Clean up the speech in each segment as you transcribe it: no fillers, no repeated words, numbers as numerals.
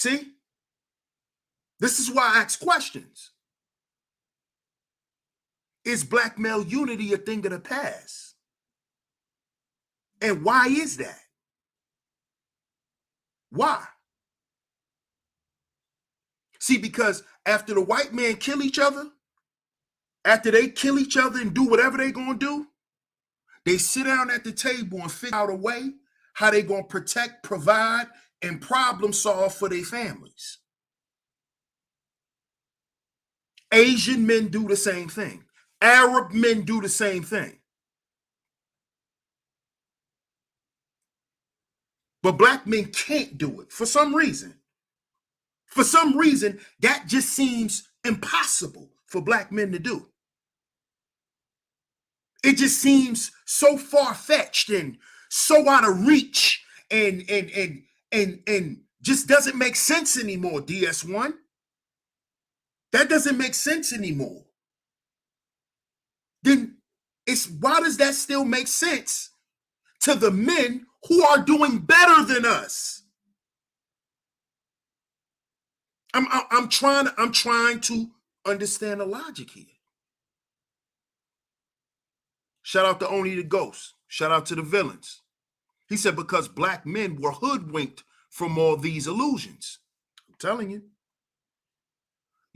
See? This is why I ask questions. Is black male unity a thing of the past? And why is that? Why? See, because after the white men kill each other, after they kill each other and do whatever they're going to do, they sit down at the table and figure out a way how they're going to protect, provide, and problem solve for their families. Asian men do the same thing. Arab men do the same thing. But black men can't do it for some reason. For some reason, that just seems impossible for black men to do. It just seems so far-fetched and so out of reach and just doesn't make sense anymore, DS1. That doesn't make sense anymore. Then why does that still make sense to the men who are doing better than us? I'm trying to understand the logic here. Shout out to Only the Ghost. Shout out to the villains. He said because black men were hoodwinked from all these illusions. I'm telling you.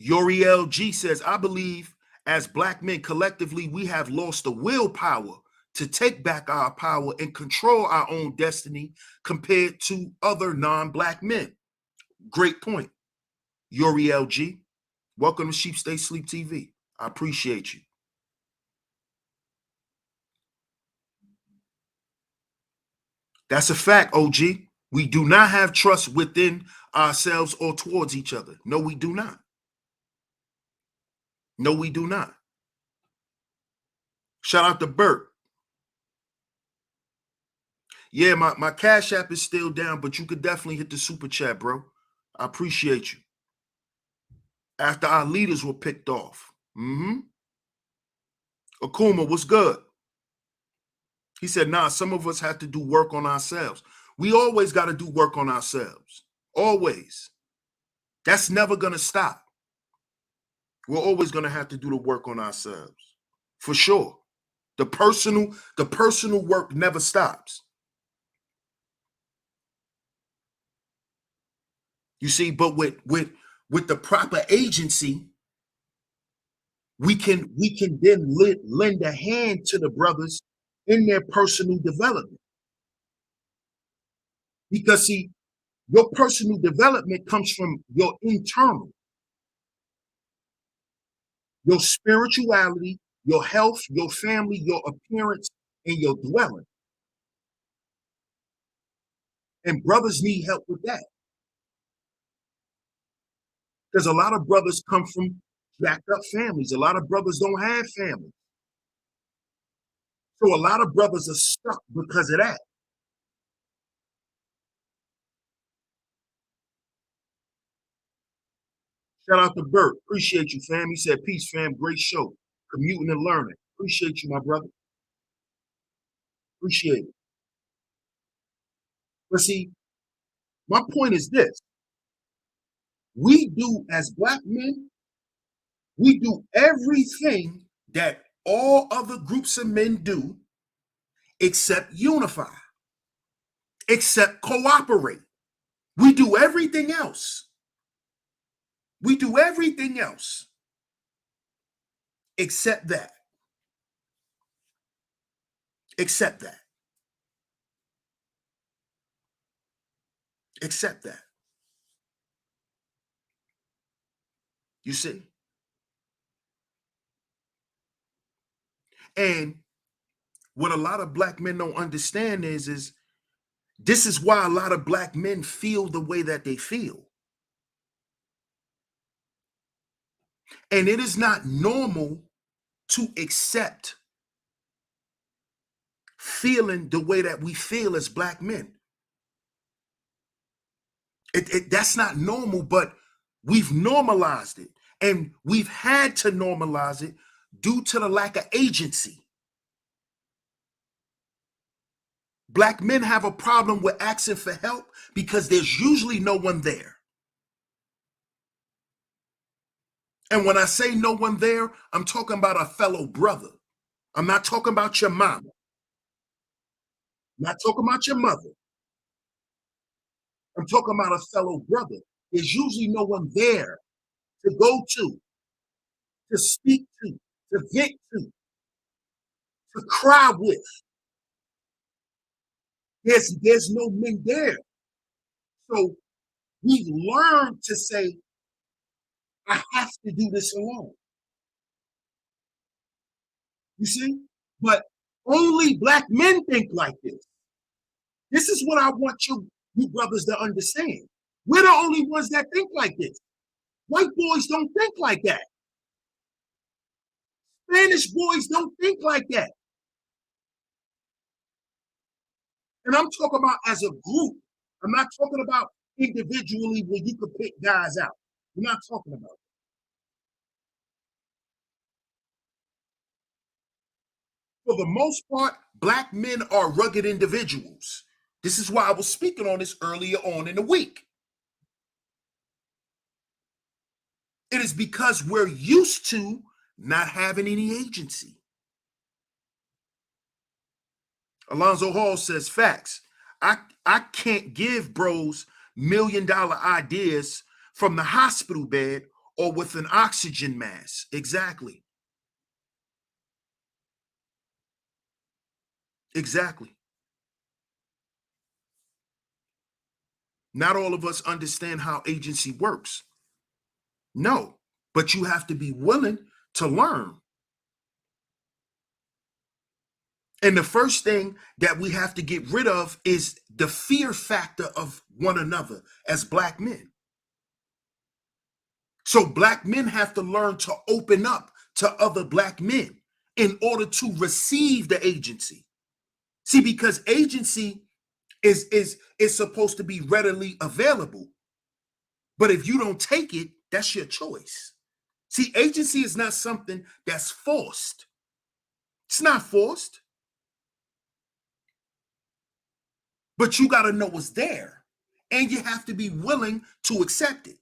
Yoriel G says, I believe as black men collectively, we have lost the willpower to take back our power and control our own destiny compared to other non-black men. Great point. Yoriel G. Welcome to SheepStaysLeepTV. I appreciate you. That's a fact, OG. We do not have trust within ourselves or towards each other. No, we do not. No, we do not. Shout out to Bert. Yeah, my Cash App is still down, but you could definitely hit the super chat, bro. I appreciate you. After our leaders were picked off. Akuma, what's good? He said, nah, some of us have to do work on ourselves. We always got to do work on ourselves. Always. That's never going to stop. We're always going to have to do the work on ourselves. For sure. The personal work never stops. You see, but with the proper agency, we can then lend a hand to the brothers in their personal development. Because see, your personal development comes from your internal, your spirituality, your health, your family, your appearance, and your dwelling. And brothers need help with that. Because a lot of brothers come from jacked up families. A lot of brothers don't have families. So a lot of brothers are stuck because of that. Shout out to Bert. Appreciate you, fam. He said, peace, fam. Great show. Commuting and learning. Appreciate you, my brother. Appreciate it. But see, my point is this. We do, as black men, we do everything that all other groups of men do except unify, except cooperate. We do everything else. We do everything else except that. Except that. Except that. You see? And what a lot of black men don't understand is this is why a lot of black men feel the way that they feel. And it is not normal to accept feeling the way that we feel as black men. That's not normal, but we've normalized it. And we've had to normalize it due to the lack of agency. Black men have a problem with asking for help because there's usually no one there. And when I say no one there, I'm talking about a fellow brother. I'm not talking about your mama. I'm not talking about your mother. I'm talking about a fellow brother. There's usually no one there to go to speak to vent to cry with. There's no men there. So we learn to say, I have to do this alone. You see? But only black men think like this. This is what I want you brothers to understand. We're the only ones that think like this. White boys don't think like that. Spanish boys don't think like that. And I'm talking about as a group. I'm not talking about individually where you could pick guys out. We're not talking about it. For the most part, black men are rugged individuals. This is why I was speaking on this earlier on in the week. It is because we're used to not having any agency. Alonzo Hall says facts. I can't give bros $1 million ideas from the hospital bed or with an oxygen mask. Exactly. Exactly. Not all of us understand how agency works. No, but you have to be willing to learn. And the first thing that we have to get rid of is the fear factor of one another as black men. So black men have to learn to open up to other black men in order to receive the agency. See, because agency is supposed to be readily available. But if you don't take it, that's your choice. See, agency is not something that's forced. It's not forced. But you got to know what's there. And you have to be willing to accept it.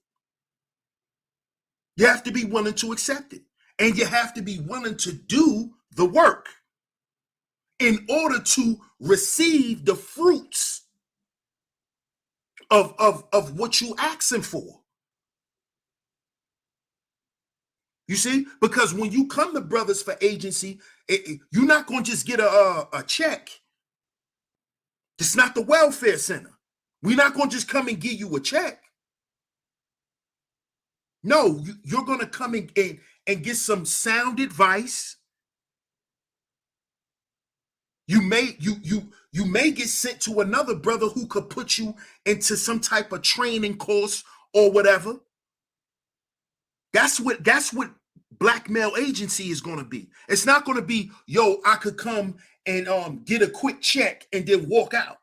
You have to be willing to accept it. And you have to be willing to do the work in order to receive the fruits of what you asking for. You see? Because when you come to Brothers for Agency, you're not going to just get a check. It's not the welfare center. We're not going to just come and give you a check. No, you're going to come in and get some sound advice. You may get sent to another brother who could put you into some type of training course or whatever. That's what black male agency is going to be. It's not going to be, yo, I could come and get a quick check and then walk out.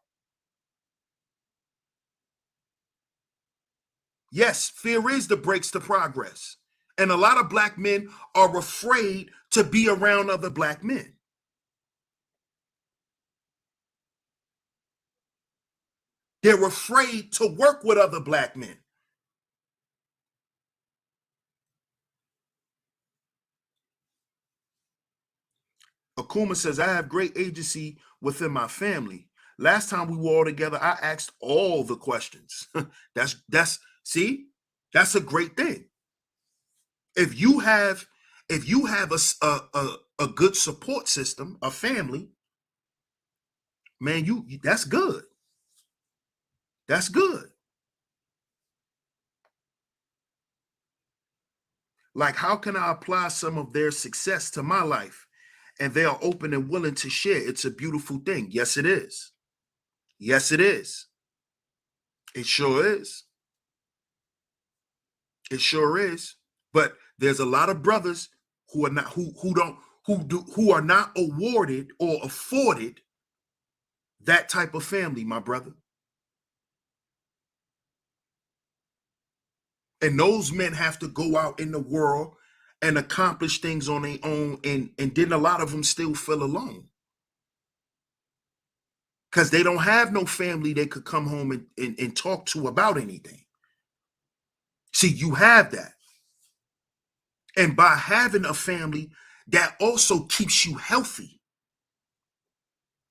Yes, fear is the brakes to progress. And a lot of black men are afraid to be around other black men. They're afraid to work with other black men. Akuma says, I have great agency within my family. Last time we were all together, I asked all the questions. that's see, that's a great thing. If you have a good support system, a family, man, you that's good. That's good. Like, how can I apply some of their success to my life? And they are open and willing to share. It's a beautiful thing. Yes, it is. Yes, it is. It sure is. It sure is. But there's a lot of brothers who are not who are not awarded or afforded that type of family, my brother. And those men have to go out in the world and accomplish things on their own, and then a lot of them still feel alone because they don't have no family they could come home and talk to about anything. See, you have that. And by having a family, that also keeps you healthy.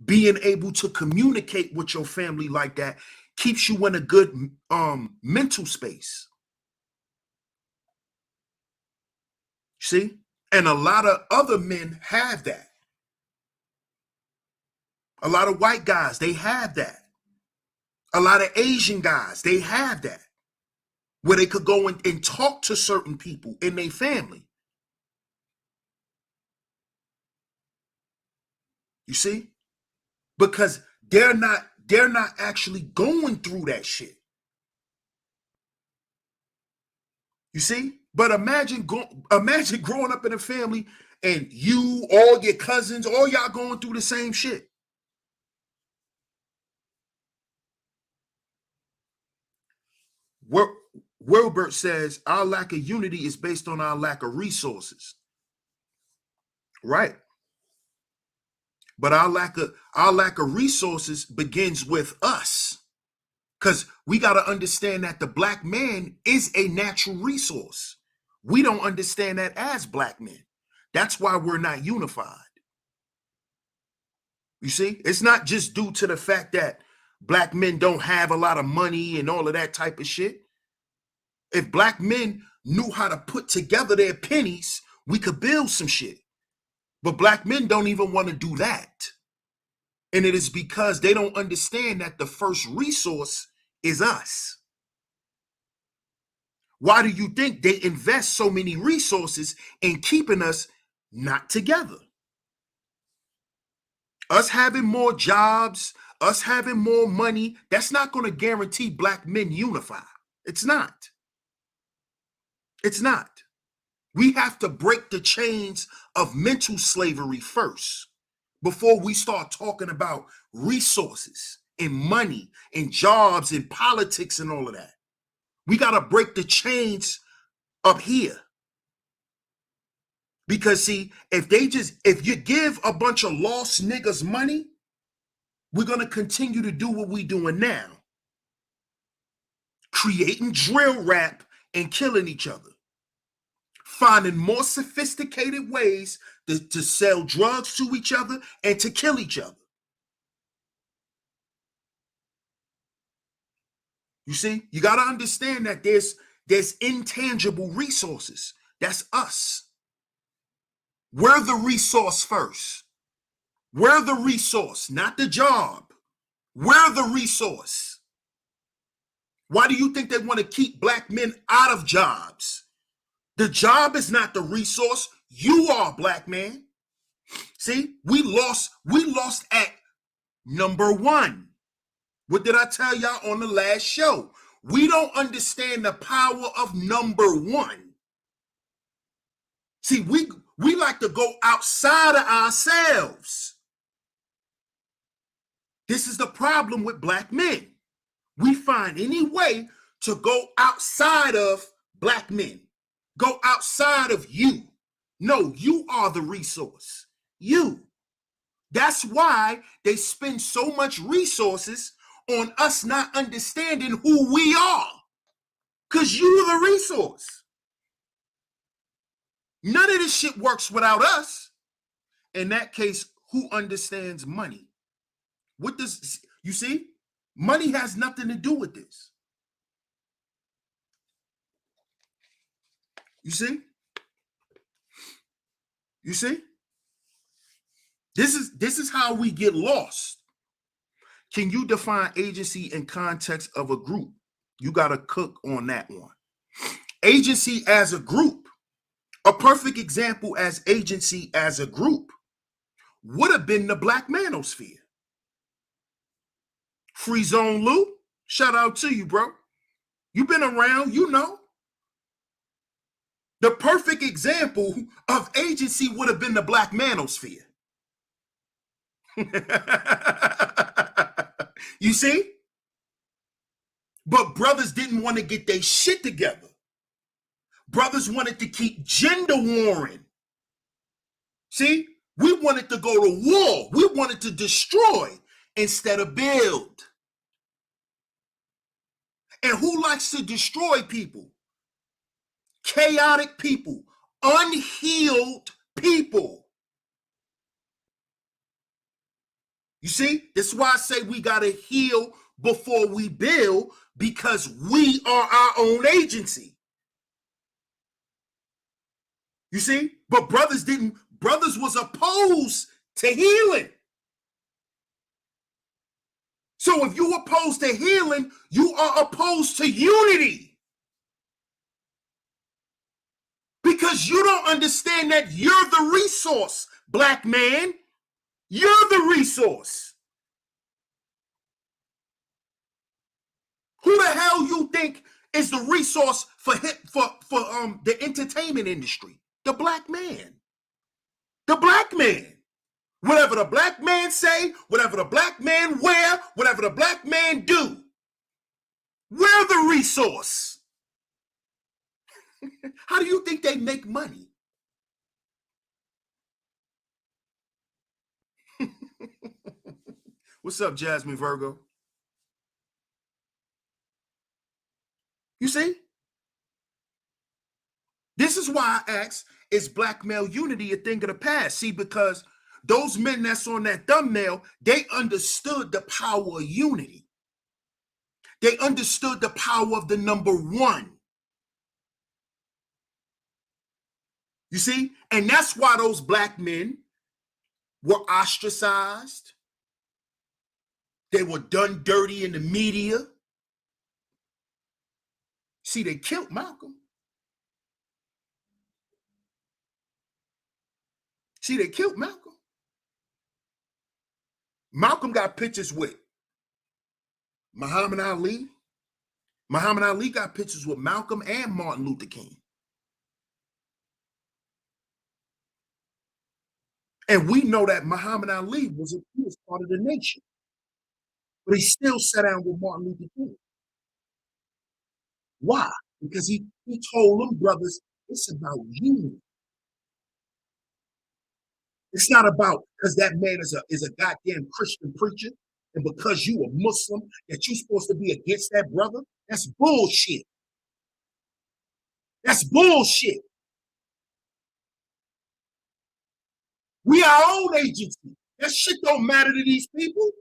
Being able to communicate with your family like that keeps you in a good mental space. See? And a lot of other men have that. A lot of white guys, they have that. A lot of Asian guys, they have that. Where they could go and talk to certain people in their family. You see? Because they're not actually going through that shit. You see? But imagine growing up in a family and you, all your cousins, all y'all going through the same shit. Wilbert says our lack of unity is based on our lack of resources. Right. But our lack of resources begins with us. Because we got to understand that the black man is a natural resource. We don't understand that as black men. That's why we're not unified. You see, it's not just due to the fact that black men don't have a lot of money and all of that type of shit. If black men knew how to put together their pennies, we could build some shit. But black men don't even want to do that. And it is because they don't understand that the first resource is us. Why do you think they invest so many resources in keeping us not together? Us having more jobs, us having more money, that's not going to guarantee black men unify. It's not. It's not. We have to break the chains of mental slavery first before we start talking about resources and money and jobs and politics and all of that. We got to break the chains up here. Because see, if you give a bunch of lost niggas money, we're going to continue to do what we're doing now. Creating drill rap and killing each other. Finding more sophisticated ways to sell drugs to each other and to kill each other. You see, you got to understand that there's intangible resources. That's us. We're the resource first. We're the resource, not the job. We're the resource. Why do you think they want to keep black men out of jobs? The job is not the resource. You are, black man. See, we lost at number one. What did I tell y'all on the last show? We don't understand the power of number one. See, we like to go outside of ourselves. This is the problem with black men. We find any way to go outside of black men. Go outside of you. No, you are the resource. You. That's why they spend so much resources on us not understanding who we are. Because you're the resource. None of this shit works without us. In that case, who understands money? What does, you see? Money has nothing to do with this. You see? You see? This is how we get lost. Can you define agency in context of a group? You got to cook on that one. Agency as a group. A perfect example as agency as a group would have been the Black Manosphere. Free Zone Lou, shout out to you, bro. You've been around, you know. The perfect example of agency would have been the Black Manosphere. You see? But brothers didn't want to get their shit together. Brothers wanted to keep gender warring. See? We wanted to go to war. We wanted to destroy instead of build. And who likes to destroy people? Chaotic people, unhealed people. You see, this is why I say we got to heal before we build, because we are our own agency. You see, but brothers was opposed to healing. So if you opposed to healing, you are opposed to unity. Because you don't understand that you're the resource, black man. You're the resource. Who the hell you think is the resource for the entertainment industry? The black man. The black man. Whatever the black man say, whatever the black man wear, whatever the black man do, we're the resource. How do you think they make money? What's up, Jasmine Virgo? You see? This is why I ask, is black male unity a thing of the past? See, because those men that's on that thumbnail, they understood the power of unity. They understood the power of the number one. You see? And that's why those black men were ostracized. They were done dirty in the media. See, they killed Malcolm. See, they killed Malcolm. Malcolm got pictures with Muhammad Ali. Muhammad Ali got pictures with Malcolm and Martin Luther King. And we know that Muhammad Ali was part of the nation. But he still sat down with Martin Luther King. Why? Because he told them, brothers, it's about unity. It's not about because that man is a goddamn Christian preacher, and because you a Muslim, that you're supposed to be against that brother. That's bullshit. That's bullshit. We are our own agency. That shit don't matter to these people.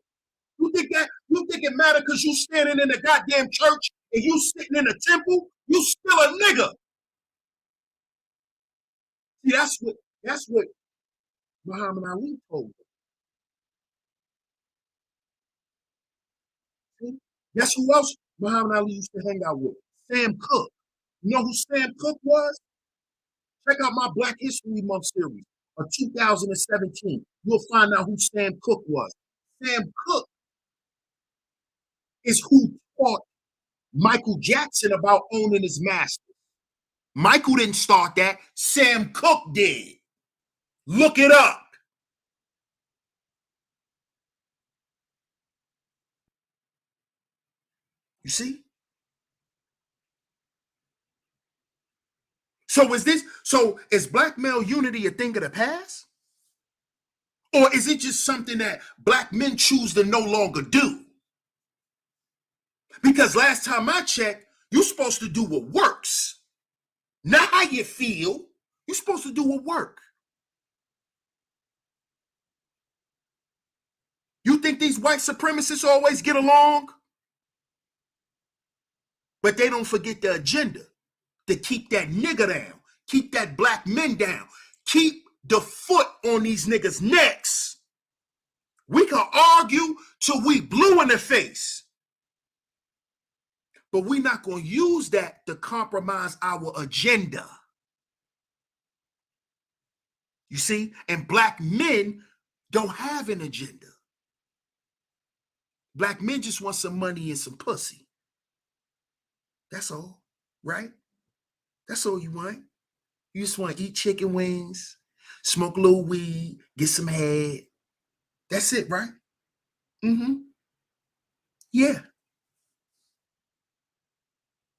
You think it matter because you standing in the goddamn church and you sitting in the temple? You still a nigga. See, that's what Muhammad Ali told them. Guess who else Muhammad Ali used to hang out with? Sam Cooke. You know who Sam Cooke was? Check out my Black History Month series of 2017. You'll find out who Sam Cooke was. Sam Cooke is who taught Michael Jackson about owning his master. Michael didn't start that. Sam Cooke did. Look it up. You see? So is black male unity a thing of the past? Or is it just something that black men choose to no longer do? Because last time I checked, you're supposed to do what works. Not how you feel. You're supposed to do what works. You think these white supremacists always get along? But they don't forget the agenda to keep that nigga down, keep that black men down, keep the foot on these niggas' necks. We can argue till we blue in the face, but we're not going to use that to compromise our agenda. You see? And black men don't have an agenda. Black men just want some money and some pussy. That's all, right? That's all you want. You just want to eat chicken wings, smoke a little weed, get some head. That's it, right? Mm-hmm. Yeah.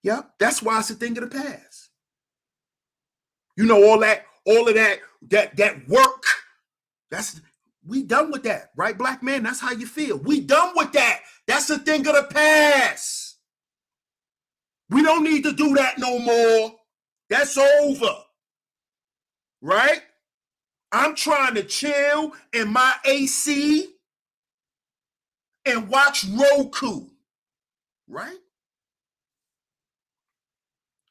Yep. That's why it's a thing of the past. You know, all of that work. We done with that, right, black man? That's how you feel. We done with that. That's a thing of the past. We don't need to do that no more. That's over. right? I'm trying to chill in my AC and watch Roku, right?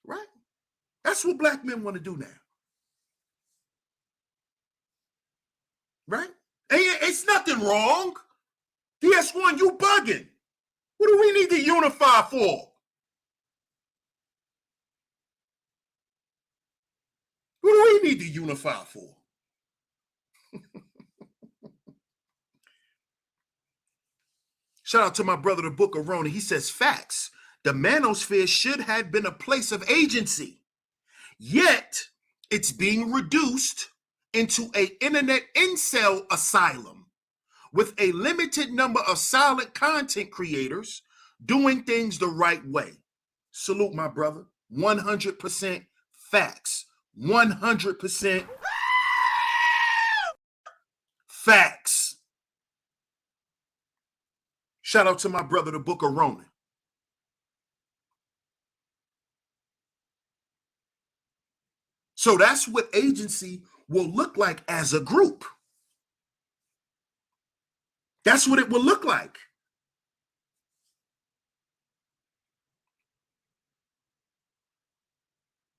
Right? That's what black men want to do now, right? And it's nothing wrong. DS1, you bugging. What do we need to unify for? What do we need to unify for? Shout out to my brother, the Book of Rona. He says, facts. The manosphere should have been a place of agency. Yet, it's being reduced into an internet incel asylum with a limited number of solid content creators doing things the right way. Salute, my brother. 100% facts. 100% facts. Shout out to my brother, the Book of Roman. So that's what agency will look like as a group. That's what it will look like.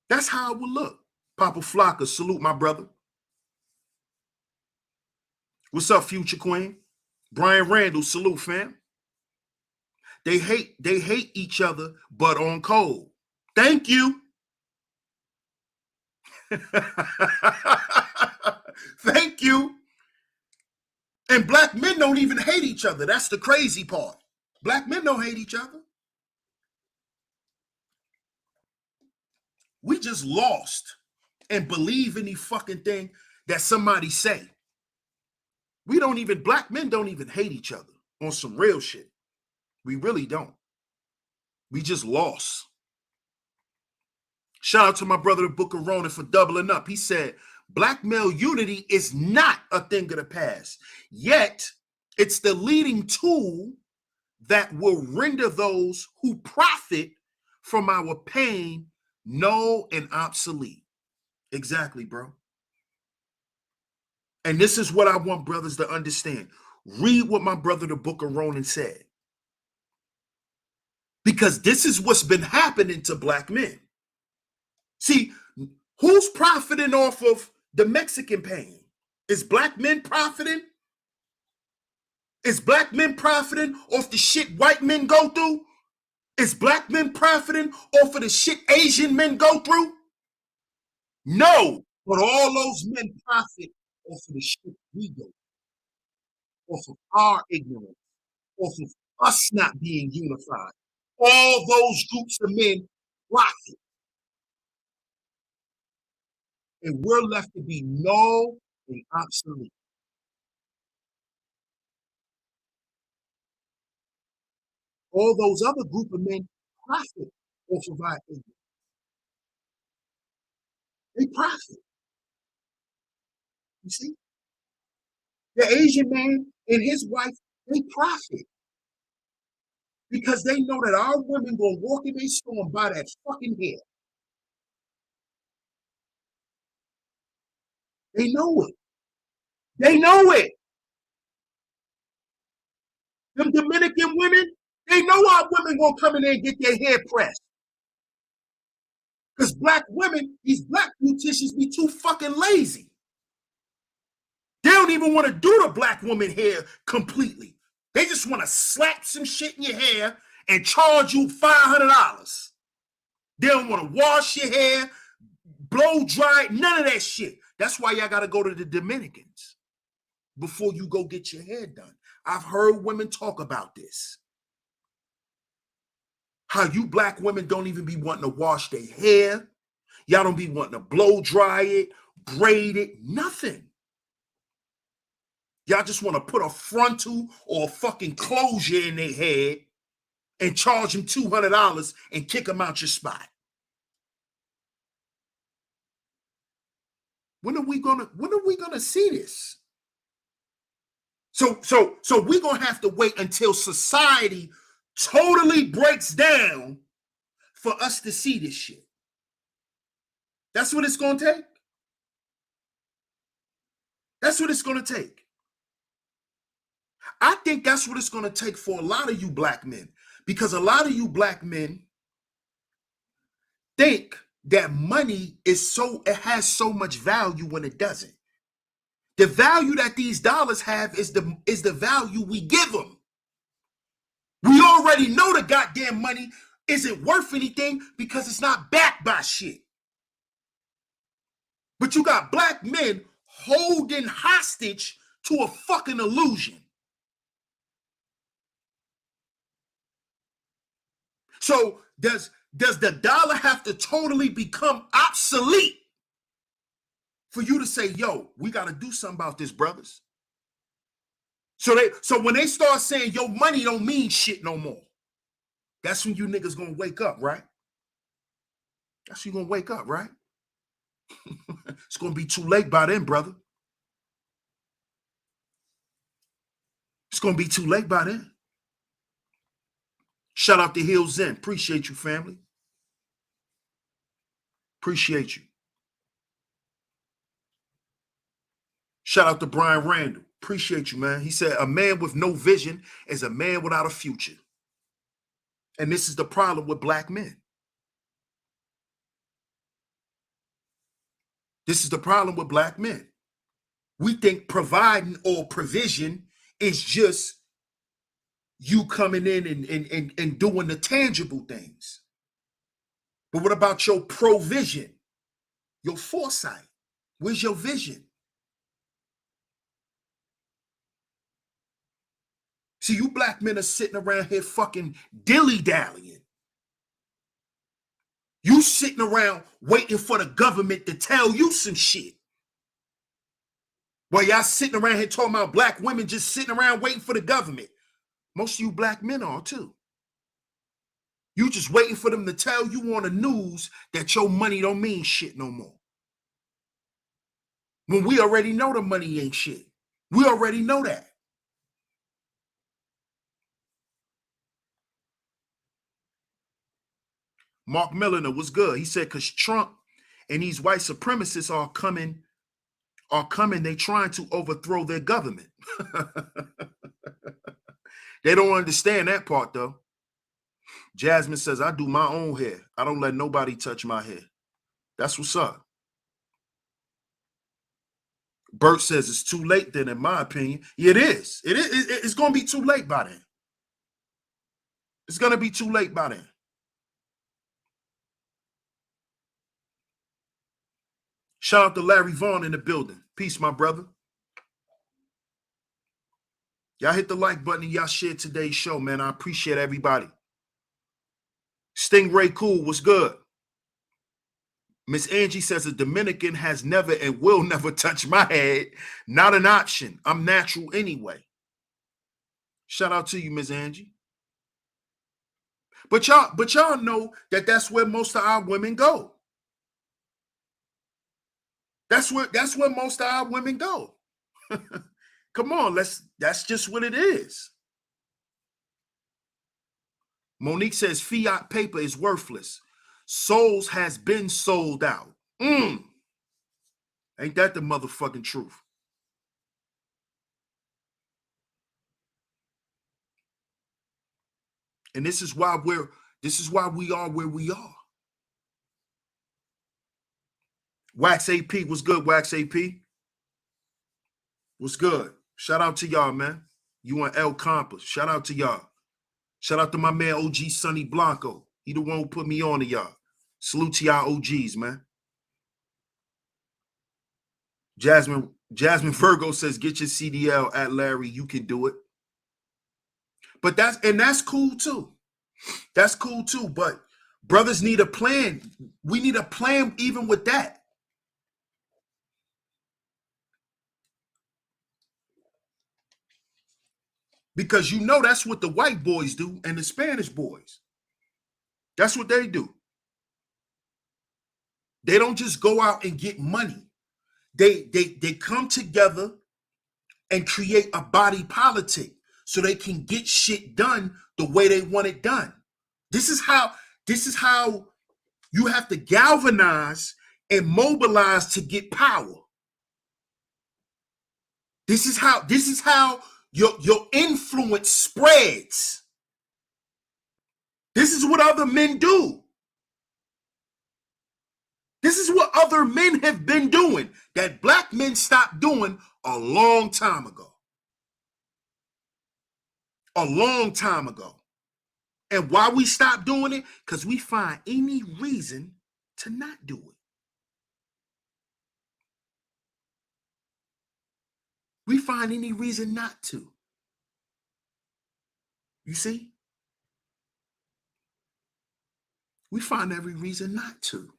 That's how it will look. Papa Flocka, salute my brother. What's up, Future Queen? Brian Randall, salute, fam. They hate each other, but on code. Thank you. Thank you. And black men don't even hate each other. That's the crazy part. Black men don't hate each other. We just lost and believe any fucking thing that somebody say. Black men don't even hate each other on some real shit. We really don't. We just lost. Shout out to my brother, the Book of Ronan, for doubling up. He said, black male unity is not a thing of the past. Yet, it's the leading tool that will render those who profit from our pain null and obsolete. Exactly, bro. And this is what I want brothers to understand. Read what my brother, the Book of Ronan, said. Because this is what's been happening to black men. See, who's profiting off of the Mexican pain? Is black men profiting? Is black men profiting off the shit white men go through? Is black men profiting off of the shit Asian men go through? No, but all those men profit off of the shit we go through, off of our ignorance, off of us not being unified. All those groups of men profit. And we're left to be null and obsolete. All those other group of men profit off of our ignorance. They profit. You see? The Asian man and his wife, they profit. Because they know that our women gonna walk in their store and buy that fucking hair. They know it. They know it. Them Dominican women, they know our women gonna come in there and get their hair pressed. Because black women, these black beauticians be too fucking lazy. They don't even want to do the black woman hair completely. They just want to slap some shit in your hair and charge you $500. They don't want to wash your hair, blow dry, none of that shit. That's why y'all got to go to the Dominicans before you go get your hair done. I've heard women talk about this. How you black women don't even be wanting to wash their hair. Y'all don't be wanting to blow dry it, braid it, nothing. Y'all just want to put a frontal or a fucking closure in their head and charge them $200 and kick them out your spot. When are we gonna see this? So we're gonna have to wait until society totally breaks down for us to see this shit. That's what it's gonna take. That's what it's going to take. I think that's what it's going to take for a lot of you black men, because a lot of you black men think that money it has so much value when it doesn't. The value that these dollars have is the value we give them. We already know the goddamn money isn't worth anything because it's not backed by shit. But you got black men holding hostage to a fucking illusion. So does the dollar have to totally become obsolete for you to say, yo, we got to do something about this, brothers? So when they start saying your money don't mean shit no more, that's when you niggas gonna wake up, right? That's when you gonna wake up, right? It's gonna be too late by then, brother. It's gonna be too late by then. Shout out to Hill Zen. Appreciate you, family. Appreciate you. Shout out to Brian Randall. Appreciate you, man. He said, a man with no vision is a man without a future. And this is the problem with black men. This is the problem with black men. We think providing or provision is just you coming in and doing the tangible things. But what about your provision, your foresight? Where's your vision? See, you black men are sitting around here fucking dilly-dallying. You sitting around waiting for the government to tell you some shit. While y'all sitting around here talking about black women just sitting around waiting for the government. Most of you black men are too. You just waiting for them to tell you on the news that your money don't mean shit no more. When we already know the money ain't shit. We already know that. Mark Milliner was good. He said, because Trump and these white supremacists are coming, they trying to overthrow their government. They don't understand that part, though. Jasmine says, I do my own hair. I don't let nobody touch my hair. That's what's up. Bert says it's too late then, in my opinion. It is. It's going to be too late by then. It's going to be too late by then. Shout out to Larry Vaughn in the building. Peace, my brother. Y'all hit the like button and y'all share today's show, man. I appreciate everybody. Stingray Cool, what's good? Miss Angie says a Dominican has never and will never touch my head. Not an option. I'm natural anyway. Shout out to you, Miss Angie. But y'all know that that's where most of our women go. That's where most of our women go. Come on, that's just what it is. Monique says fiat paper is worthless. Souls has been sold out. Ain't that the motherfucking truth? And this is why we are where we are. Wax AP, what's good, Wax AP? What's good? Shout out to y'all, man. You and El Compass. Shout out to y'all. Shout out to my man OG Sonny Blanco. He the one who put me on to y'all. Salute to y'all OGs, man. Jasmine Virgo says, get your CDL at Larry. You can do it. But that's cool too. That's cool too. But brothers need a plan. We need a plan even with that. Because you know that's what the white boys do and the Spanish boys. That's what they do. They don't just go out and get money. They come together and create a body politic so they can get shit done the way they want it done. This is how you have to galvanize and mobilize to get power. This is how your influence spreads. This is what other men do. This is what other men have been doing that black men stopped doing a long time ago. A long time ago. And why we stopped doing it? Because we find any reason to not do it. We find any reason not to. You see? We find every reason not to.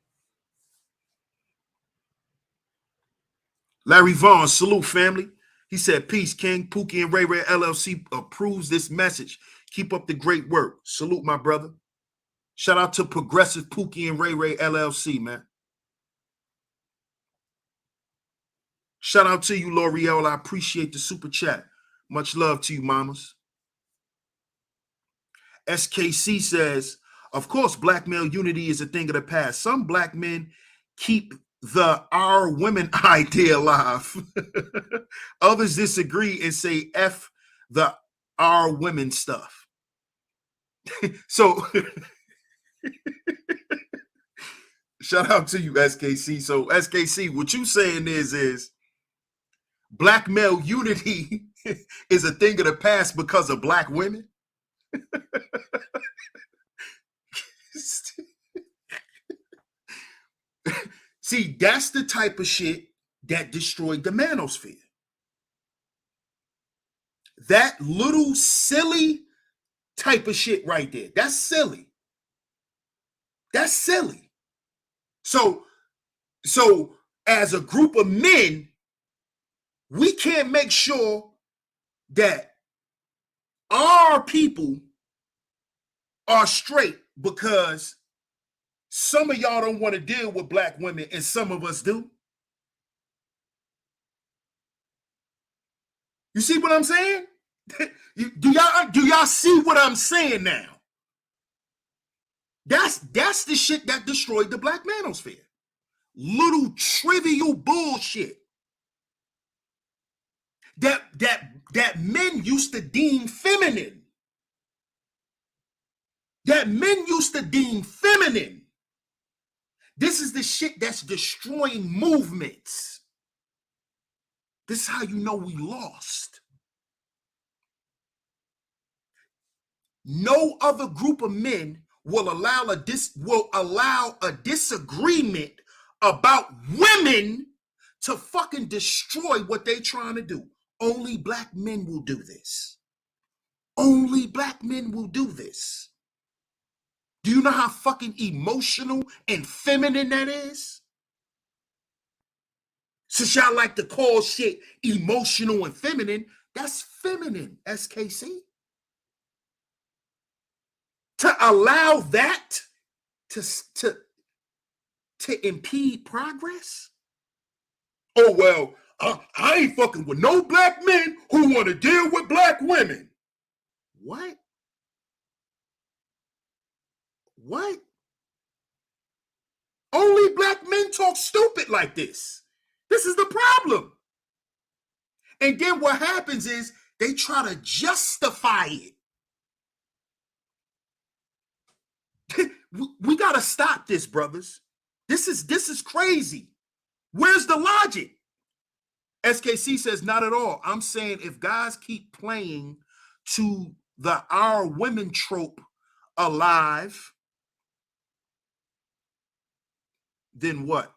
Larry Vaughn, salute family. He said, peace, King. Pookie and Ray Ray LLC approves this message. Keep up the great work. Salute, my brother. Shout out to Progressive Pookie and Ray Ray LLC, man. Shout out to you, L'Oreal. I appreciate the super chat. Much love to you, mamas. SKC says, of course, black male unity is a thing of the past. Some black men keep the our women idea alive. Others disagree and say F the our women stuff. So shout out to you, SKC. So SKC, what you saying is black male unity is a thing of the past because of black women? See, that's the type of shit that destroyed the manosphere. That little silly type of shit right there. That's silly. That's silly. So as a group of men, we can't make sure that our people are straight because some of y'all don't want to deal with black women and some of us do. You see what I'm saying? Do y'all see what I'm saying now? That's the shit that destroyed the black manosphere. Little trivial bullshit that men used to deem feminine. That men used to deem feminine. This is the shit that's destroying movements. This is how you know we lost. No other group of men will allow a disagreement about women to fucking destroy what they're trying to do. Only black men will do this. Only black men will do this. Do you know how fucking emotional and feminine that is? Since y'all like to call shit emotional and feminine, that's feminine, SKC. To allow that to impede progress? Oh, well, I ain't fucking with no black men who want to deal with black women. What? What? Only black men talk stupid like this. This is the problem. And then what happens is they try to justify it. We got to stop this, brothers. This is crazy. Where's the logic? SKC says, not at all. I'm saying if guys keep playing to the our women trope alive, then what?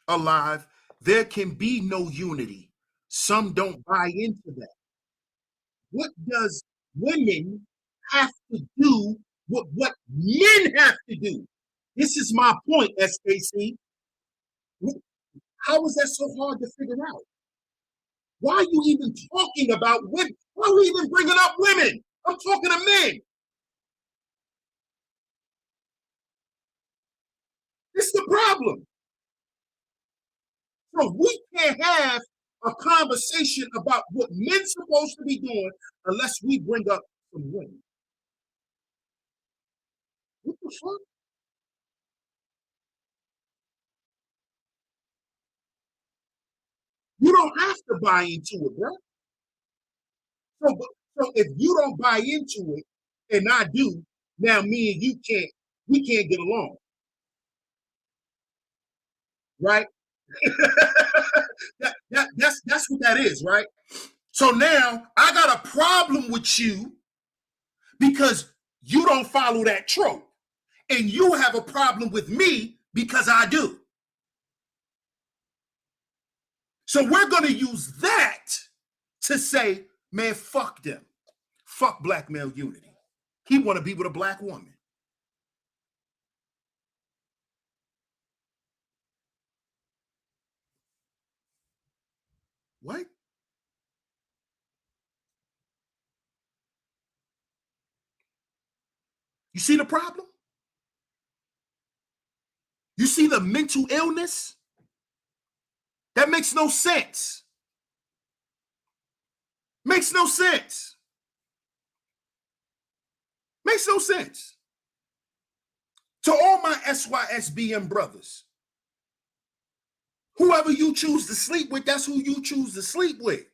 Alive, there can be no unity. Some don't buy into that. What does women have to do with what men have to do? This is my point, SKC. How is that so hard to figure out? Why are you even talking about women? Why are we even bringing up women? I'm talking to men. This is the problem. So we can't have a conversation about what men supposed to be doing unless we bring up some women. What the fuck? don't have to buy into it, bro. So if you don't buy into it and I do, now me and you we can't get along, right? That's what that is, right? So now I got a problem with you because you don't follow that trope. And you have a problem with me because I do. So we're going to use that to say, man, fuck them. Fuck black male unity. He want to be with a black woman. What? You see the problem? You see the mental illness? That makes no sense. Makes no sense. Makes no sense. To all my SYSBM brothers, whoever you choose to sleep with, that's who you choose to sleep with.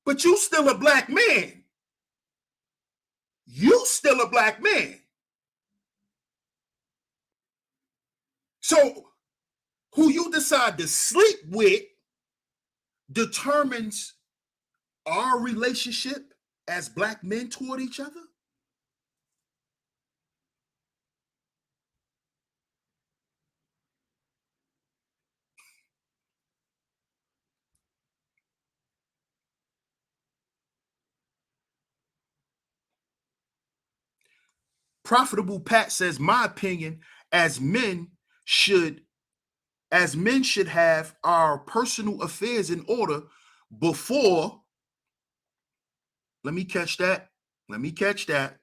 But you still a black man. You still a black man. So who you decide to sleep with determines our relationship as black men toward each other? Profitable Pat says, my opinion, as men should have our personal affairs in order before. Let me catch that. Let me catch that.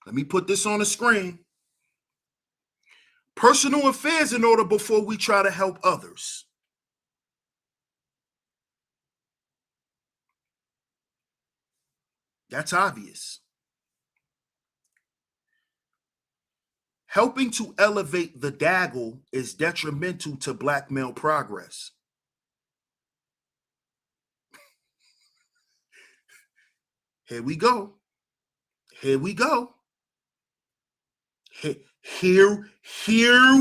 Let me put this on the screen. Personal affairs in order before we try to help others. That's obvious. Helping to elevate the daggle is detrimental to black male progress. Here we go. Here we go. Here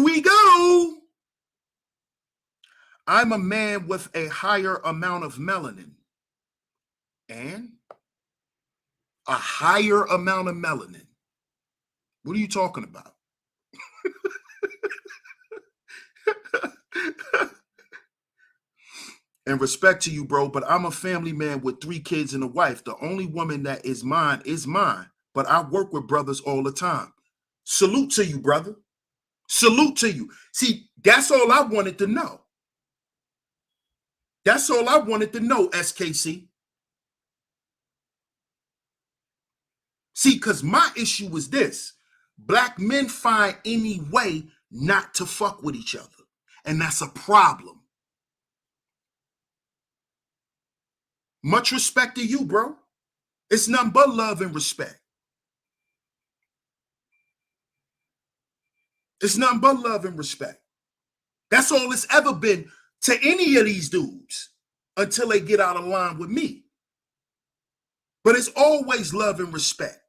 we go. I'm a man with a higher amount of melanin. And a higher amount of melanin. What are you talking about? And respect to you, bro, but I'm a family man with 3 kids and a wife. The only woman that is mine, but I work with brothers all the time. Salute to you, brother. Salute to you. See, that's all I wanted to know. That's all I wanted to know, SKC. See, because my issue was this. Black men find any way not to fuck with each other. And that's a problem. Much respect to you, bro. It's nothing but love and respect. It's nothing but love and respect. That's all it's ever been to any of these dudes until they get out of line with me. But it's always love and respect.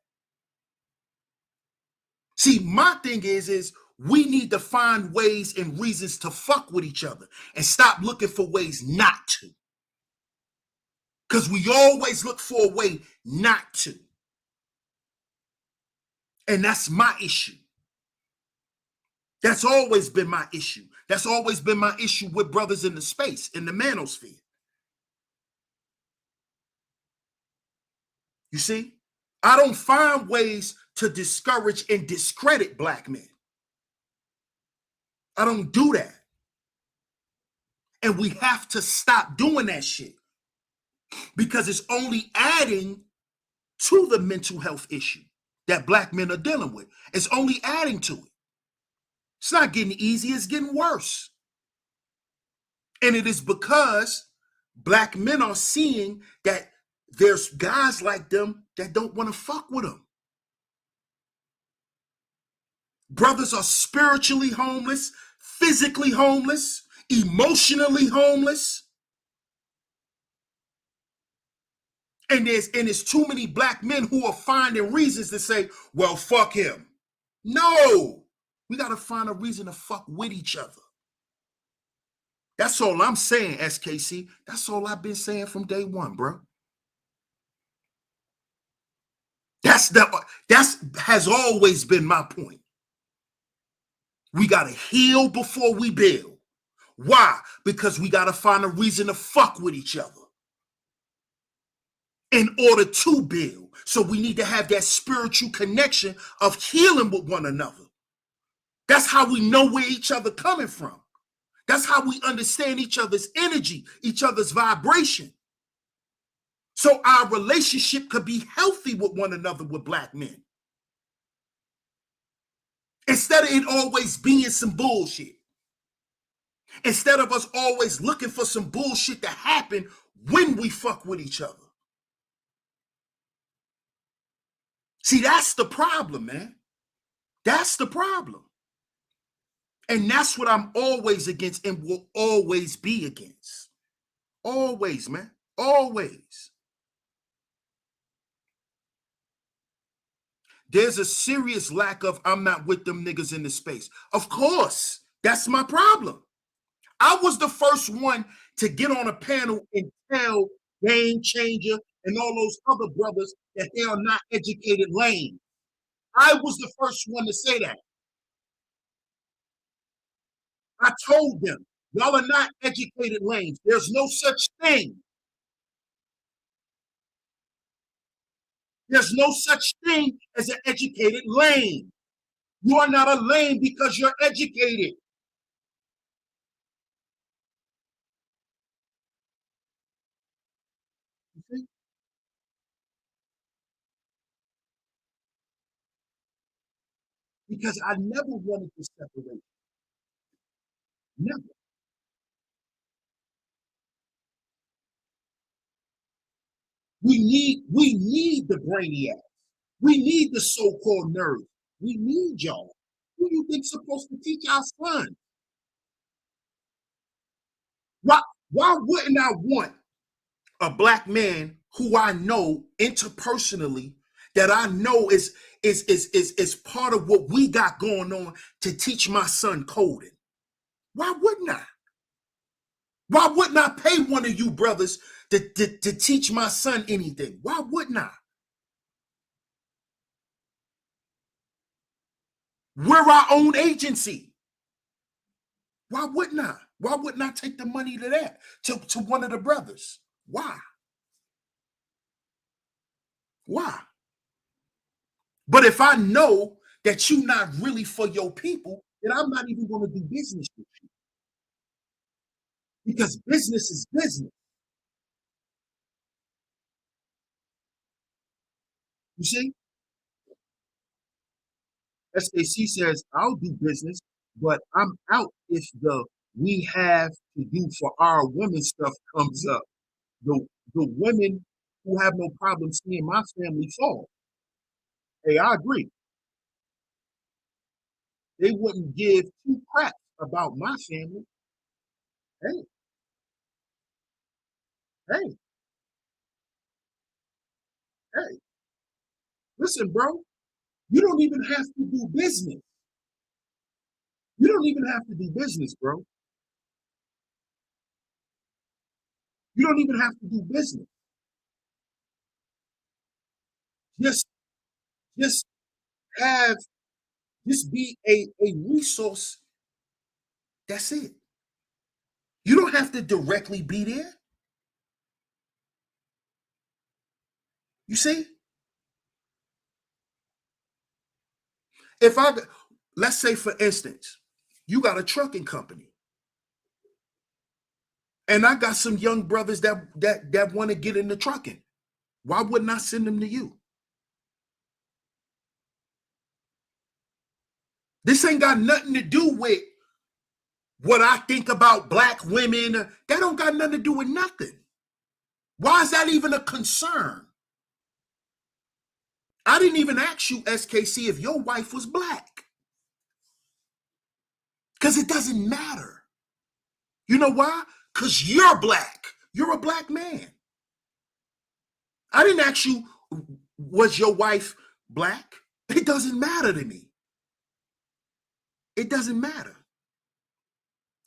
See, my thing is we need to find ways and reasons to fuck with each other and stop looking for ways not to. Because we always look for a way not to. And that's my issue. That's always been my issue. That's always been my issue with brothers in the space, in the manosphere. You see? I don't find ways to discourage and discredit black men. I don't do that. And we have to stop doing that shit because it's only adding to the mental health issue that black men are dealing with. It's only adding to it. It's not getting easier, it's getting worse. And it is because black men are seeing that there's guys like them that don't want to fuck with them. Brothers are spiritually homeless, physically homeless, emotionally homeless. And there's too many black men who are finding reasons to say, well, fuck him. No, we got to find a reason to fuck with each other. That's all I'm saying, SKC. That's all I've been saying from day one, bro. That's has always been my point. We got to heal before we build. Why? Because we got to find a reason to fuck with each other in order to build. So we need to have that spiritual connection of healing with one another. That's how we know where each other coming from. That's how we understand each other's energy, each other's vibration. So our relationship could be healthy with one another with black men. Instead of it always being some bullshit. Instead of us always looking for some bullshit to happen when we fuck with each other. See, that's the problem, man. That's the problem. And that's what I'm always against and will always be against. Always, man. Always. There's a serious lack of I'm not with them niggas in the space. Of course, that's my problem. I was the first one to get on a panel and tell Game Changer and all those other brothers that they are not educated lame. I was the first one to say that. I told them, y'all are not educated lanes. There's no such thing. There's no such thing as an educated lane. You are not a lane because you're educated. You see? Because I never wanted to separate. Never. We need the brainiac. We need the so-called nerds. We need y'all. Who do you think supposed to teach our son? Why, why wouldn't I want a black man who I know interpersonally that I know is part of what we got going on to teach my son coding? Why wouldn't I? Why wouldn't I pay one of you brothers to teach my son anything? Why wouldn't I? We're our own agency. Why wouldn't I? Why wouldn't I take the money to that, to one of the brothers? Why? Why? But if I know that you're not really for your people, then I'm not even going to do business with you. Because business is business. You see? SKC says, I'll do business, but I'm out if the we have to do for our women stuff comes up. The the women who have no problem seeing my family fall. Hey, I agree. They wouldn't give two craps about my family. Hey, hey, hey. Listen, bro, you don't even have to do business. You don't even have to do business, bro. You don't even have to do business. Just just have just be a resource. That's it. You don't have to directly be there. You see? If I let's say for instance, you got a trucking company and I got some young brothers that want to get into trucking. Why wouldn't I send them to you? This ain't got nothing to do with what I think about black women. That don't got nothing to do with nothing. Why is that even a concern? I didn't even ask you, SKC, if your wife was black. Because it doesn't matter. You know why? Because you're black. You're a black man. I didn't ask you, was your wife black? It doesn't matter to me. It doesn't matter.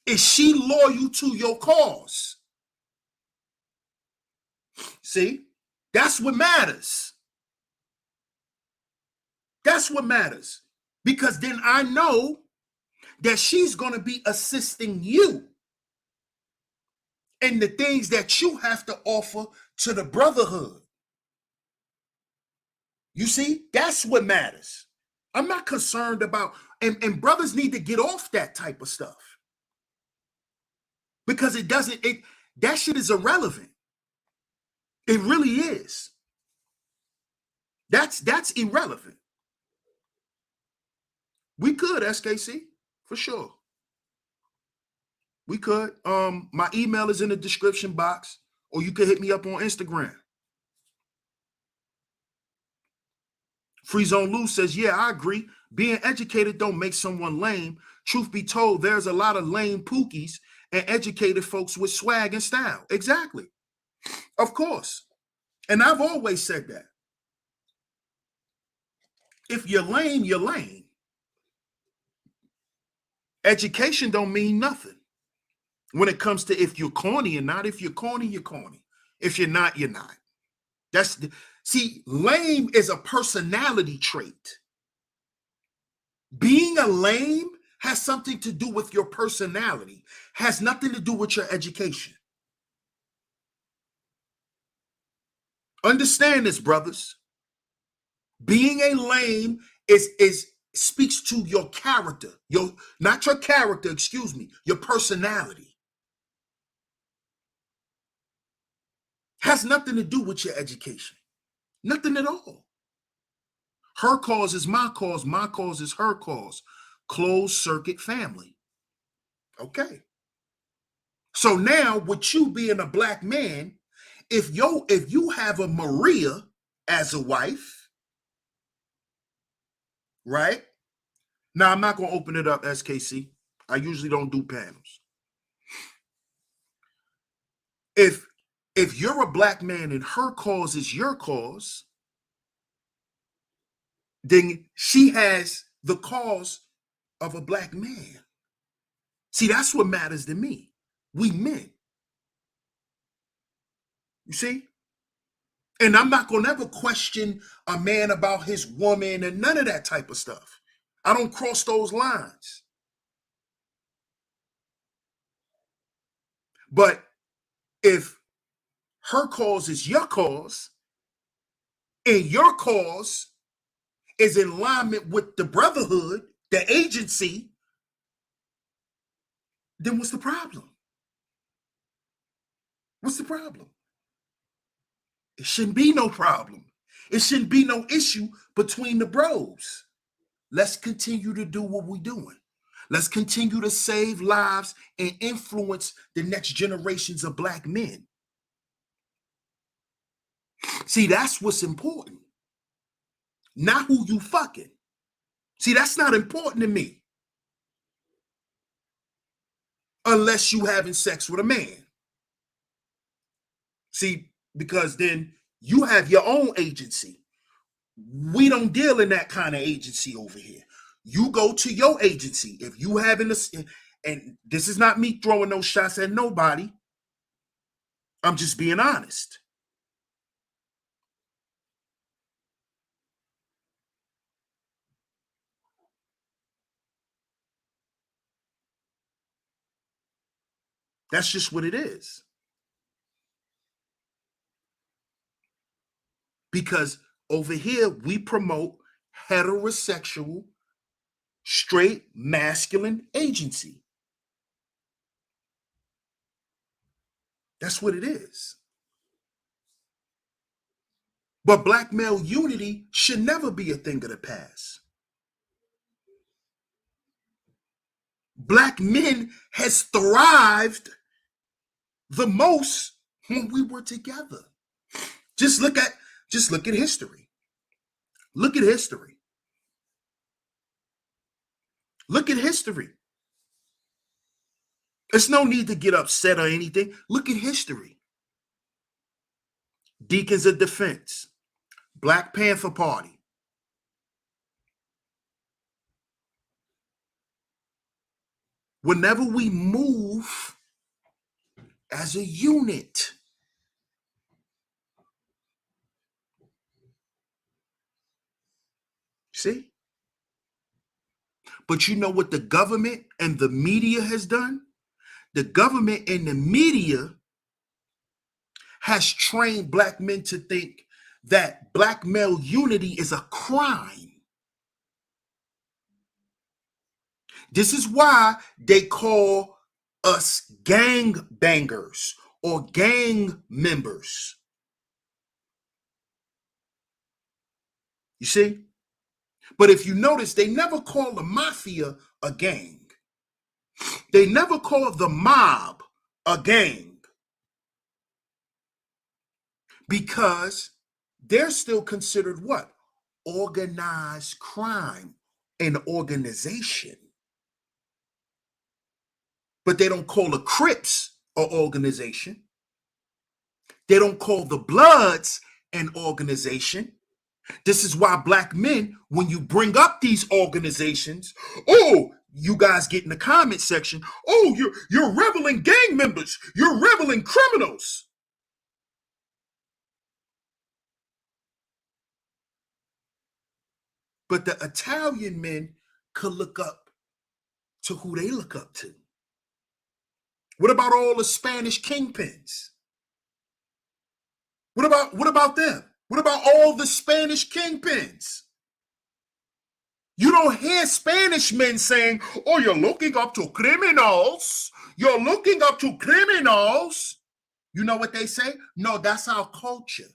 Is she loyal to your cause? See, that's what matters. That's what matters. Because then I know that she's going to be assisting you in the things that you have to offer to the brotherhood. You see, that's what matters. I'm not concerned about, and brothers need to get off that type of stuff because that shit is irrelevant. It really is. That's irrelevant. We could, SKC, for sure. We could. My email is in the description box, or you could hit me up on Instagram. Free Zone Lou says, yeah, I agree. Being educated don't make someone lame. Truth be told, there's a lot of lame pookies and educated folks with swag and style. Exactly. Of course. And I've always said that. If you're lame, you're lame. Education don't mean nothing when it comes to if you're corny or not. If you're corny, you're corny. If you're not, you're not. See, lame is a personality trait. Being a lame has something to do with your personality, has nothing to do with your education. Understand this, brothers. Being a lame is speaks to your character, not your character, excuse me, your personality. Has nothing to do with your education. Nothing at all. Her cause is my cause is her cause. Closed circuit family. Okay. So now with you being a black man, if you have a Maria as a wife, right? Now I'm not gonna open it up, SKC. I usually don't do panels. If you're a black man and her cause is your cause, then she has the cause of a black man. See, that's what matters to me. We men. You see? And I'm not going to ever question a man about his woman and none of that type of stuff. I don't cross those lines. But if her cause is your cause and your cause is in alignment with the brotherhood, the agency, then what's the problem? What's the problem? It shouldn't be no problem. It shouldn't be no issue between the bros. Let's continue to do what we're doing. Let's continue to save lives and influence the next generations of black men. See, that's what's important. Not who you fucking. See, that's not important to me. Unless you having sex with a man. See, because then you have your own agency. We don't deal in that kind of agency over here. You go to your agency. If you having this, and this is not me throwing no shots at nobody. I'm just being honest. That's just what it is. Because over here, we promote heterosexual, straight, masculine agency. That's what it is. But black male unity should never be a thing of the past. Black men has thrived the most when we were together. Just look at history. Look at history. Look at history. There's no need to get upset or anything. Look at history. Deacons of Defense, Black Panther Party. Whenever we move as a unit, see? But you know what the government and the media has done? The government and the media has trained Black men to think that Black male unity is a crime. This is why they call us gang bangers or gang members. You see? But if you notice, they never call the mafia a gang. They never call the mob a gang because they're still considered what? Organized crime, an organization. But they don't call the Crips an organization. They don't call the Bloods an organization. This is why Black men, when you bring up these organizations, oh, you guys get in the comment section, oh, you're reveling gang members, you're reveling criminals. But the Italian men could look up to who they look up to. What about all the Spanish kingpins? What about them? What about all the Spanish kingpins? You don't hear Spanish men saying, oh, you're looking up to criminals. You're looking up to criminals. You know what they say? No, that's our culture.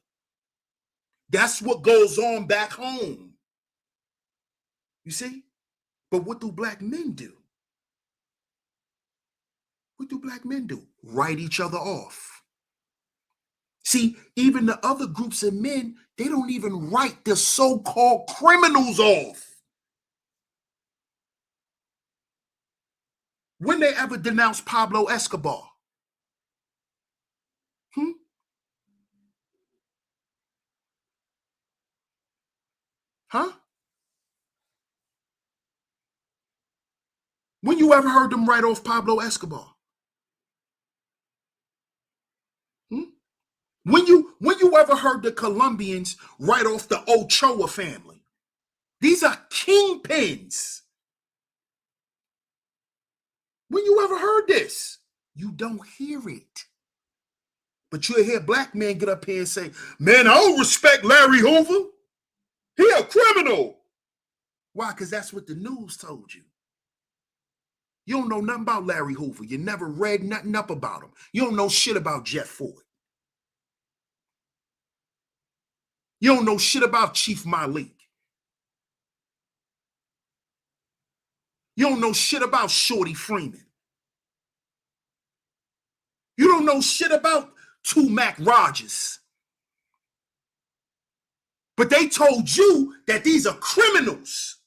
That's what goes on back home. You see? But what do Black men do? What do Black men do? Write each other off. See, even the other groups of men, they don't even write the so-called criminals off. When they ever denounce Pablo Escobar? Huh? When you ever heard them write off Pablo Escobar? When you ever heard the Colombians write off the Ochoa family? These are kingpins. When you ever heard this? You don't hear it. But you'll hear Black men get up here and say, man, I don't respect Larry Hoover. He a criminal. Why? Because that's what the news told you. You don't know nothing about Larry Hoover. You never read nothing up about him. You don't know shit about Jeff Ford. You don't know shit about Chief Malik. You don't know shit about Shorty Freeman. You don't know shit about Mac Rogers. But they told you that these are criminals.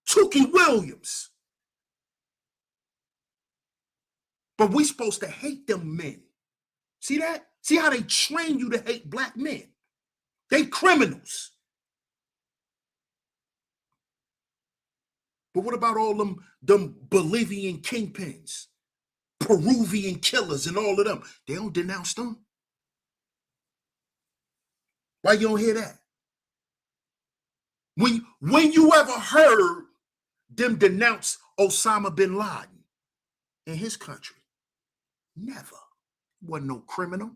Tookie Williams. But we supposed to hate them men. See that? See how they train you to hate Black men? They criminals. But what about all them Bolivian kingpins, Peruvian killers, and all of them? They don't denounce them. Why you don't hear that? When you ever heard them denounce Osama bin Laden in his country? Never. He wasn't no criminal.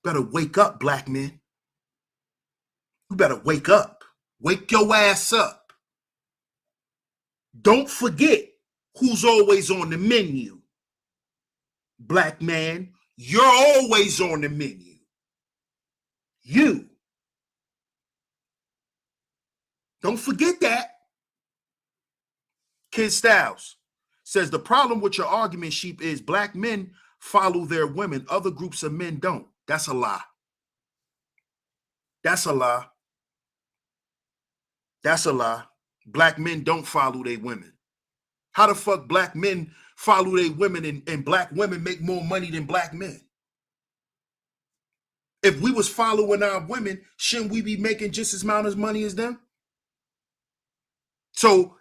Better wake up, Black men. You better wake up. Wake your ass up. Don't forget who's always on the menu. Black man, you're always on the menu. You. Don't forget that. Kid Styles says the problem with your argument, Sheep, is Black men follow their women. Other groups of men don't. That's a lie. That's a lie. That's a lie. Black men don't follow their women. How the fuck Black men follow their women, and black women make more money than black men. If we was following our women, shouldn't we be making just as much money as them? So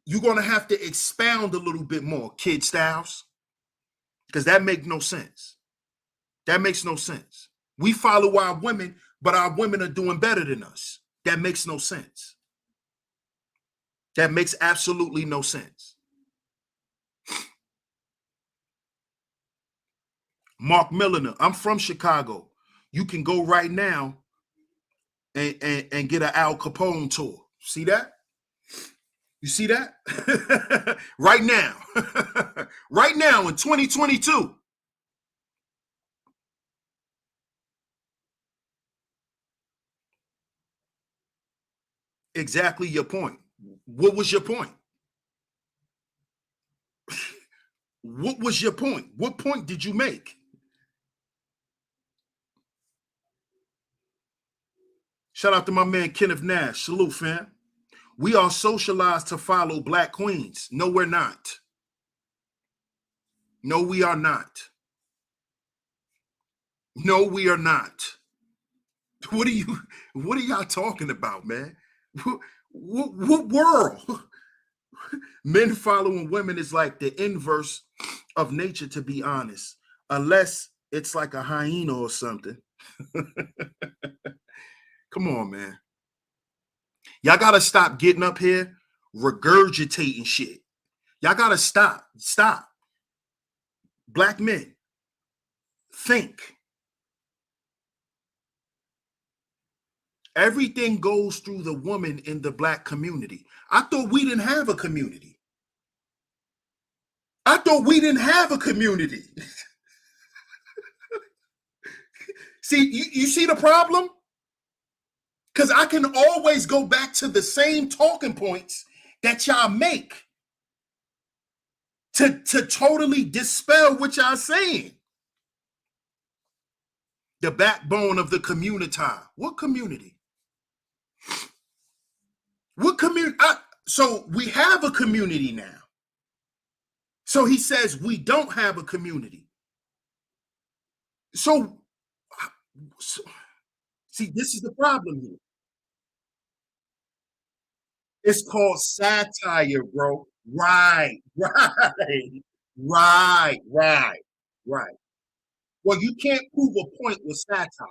you're gonna have to expound a little bit more, Kid Styles, because that makes no sense. That makes no sense. We follow our women, but our women are doing better than us. That makes no sense. That makes absolutely no sense. Mark Milliner, I'm from Chicago. You can go right now and get an Al Capone tour. See that? You see that? Right now. Right now in 2022. Exactly your point. What was your point? What was your point? What point did you make? Shout out to my man Kenneth Nash. Salute, fam. We are socialized to follow black queens. No, we're not. No, we are not. No, we are not. What are y'all talking about, man? What world? Men following women is like the inverse of nature, to be honest, unless it's like a hyena or something. Come on, man. Y'all gotta stop getting up here regurgitating shit. Y'all gotta stop. Stop. Black men, think. Everything goes through the woman in the black community. I thought we didn't have a community. I thought we didn't have a community. See, you see the problem? Because I can always go back to the same talking points that y'all make to totally dispel what y'all saying. The backbone of the community. What community? What community? So we have a community now. So he says we don't have a community. So see, this is the problem here. It's called satire, bro. Right, right, right. Well, you can't prove a point with satire.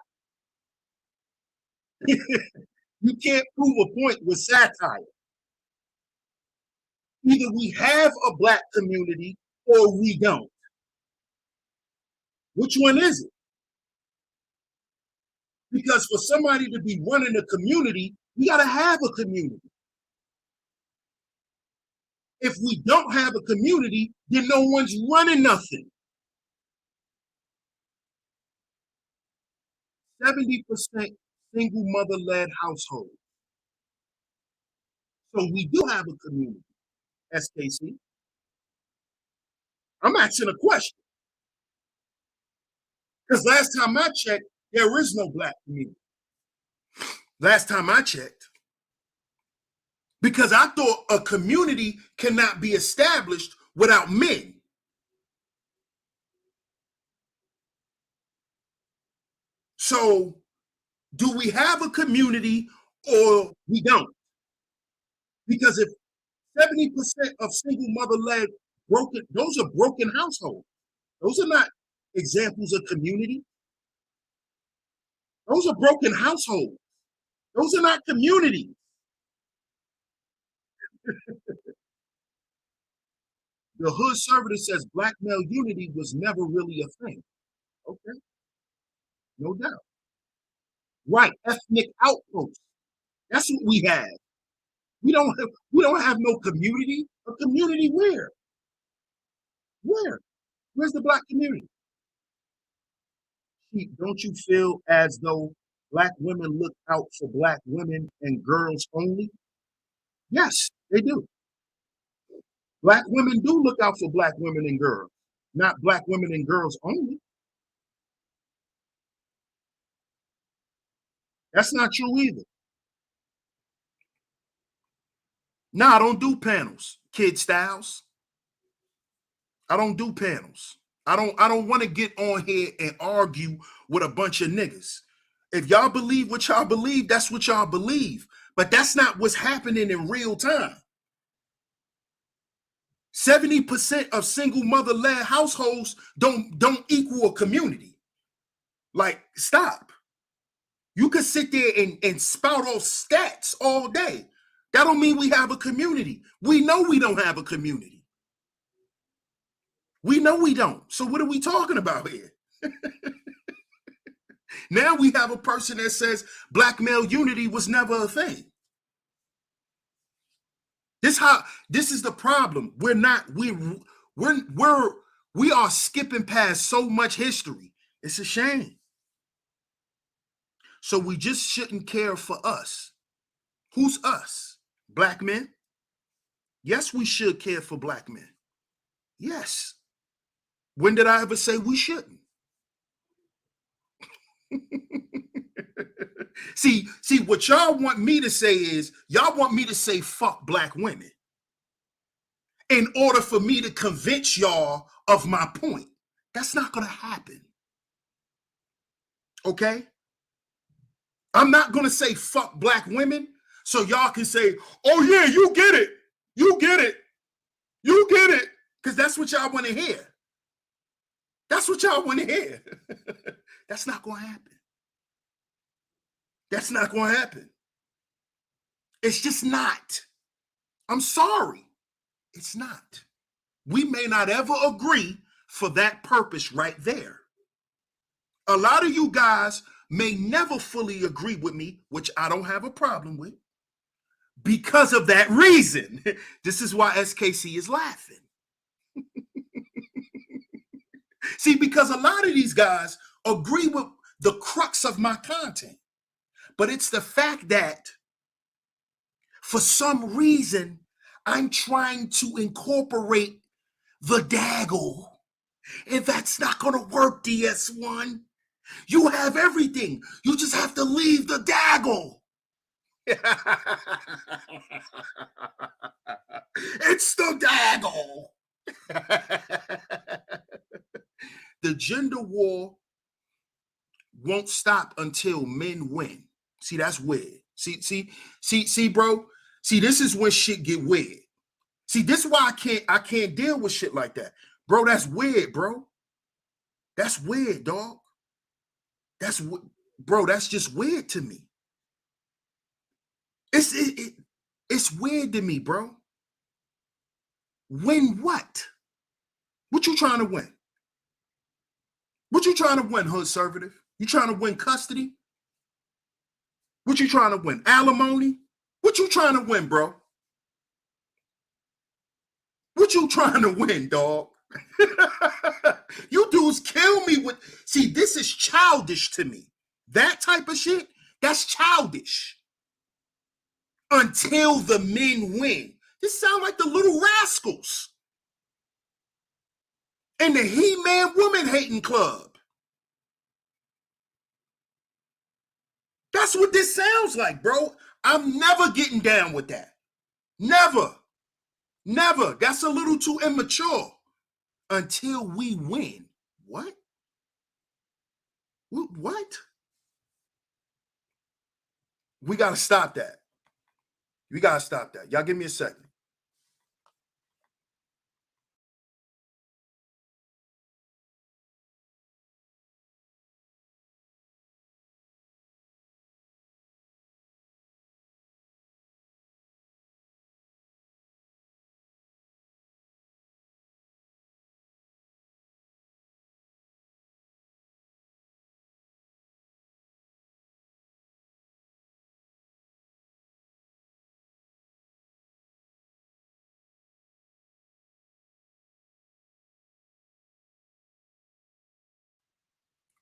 You can't prove a point with satire. Either we have a black community or we don't. Which one is it? Because for somebody to be running a community, we got to have a community. If we don't have a community, then no one's running nothing. 70% single mother-led household. So we do have a community, SKC. I'm asking a question. Because last time I checked, there is no black community. Last time I checked. Because I thought a community cannot be established without men. So do we have a community or we don't? Because if 70% of single mother-led broken, those are broken households. Those are not examples of community. Those are broken households. Those are not communities. The hood server says black male unity was never really a thing. Okay, no doubt. Right, ethnic outposts. That's what we have. We don't have no community. A community where? Where? Where's the black community? Don't you feel as though black women look out for black women and girls only? Yes, they do. Black women do look out for black women and girls, not black women and girls only. That's not true either. No, I don't do panels, Kid Styles. I don't do panels. I don't want to get on here and argue with a bunch of niggas. If y'all believe what y'all believe, that's what y'all believe. But that's not what's happening in real time. 70% of single mother-led households don't equal a community. Like, stop. You could sit there and spout off stats all day. That don't mean we have a community. We know we don't have a community. We know we don't. So what are we talking about here? Now we have a person that says black male unity was never a thing. This is the problem. We are skipping past so much history. It's a shame. So we just shouldn't care for us. Who's us? Black men? Yes, we should care for black men. Yes. When did I ever say we shouldn't? See, what y'all want me to say is, y'all want me to say fuck black women in order for me to convince y'all of my point. That's not going to happen. Okay? I'm not going to say fuck black women so y'all can say, oh yeah, you get it. You get it. You get it. Because that's what y'all want to hear. That's what y'all want to hear. That's not going to happen. That's not going to happen. It's just not. I'm sorry. It's not. We may not ever agree for that purpose right there. A lot of you guys may never fully agree with me, which I don't have a problem with, because of that reason. This is why SKC is laughing. See, because a lot of these guys agree with the crux of my content, but it's the fact that for some reason, I'm trying to incorporate the daggle. And that's not going to work, DS1. You have everything. You just have to leave the daggle. It's the daggle. The gender war won't stop until men win. See, that's weird. See, bro. See, this is when shit get weird. See, this is why I can't deal with shit like that. Bro, that's weird, bro. That's weird, dog. Bro, that's just weird to me. It's weird to me, bro. Win what? What you trying to win? What you trying to win, hood conservative? You trying to win custody? What you trying to win? Alimony? What you trying to win, bro? What you trying to win, dog? You dudes kill me with... See, this is childish to me. That type of shit, that's childish. Until the men win. This sounds like the Little Rascals and the He-Man Woman Hating Club. That's what this sounds like, bro. I'm never getting down with that. Never. Never. That's a little too immature. Until we win. What? What? We got to stop that. We got to stop that. Y'all give me a second.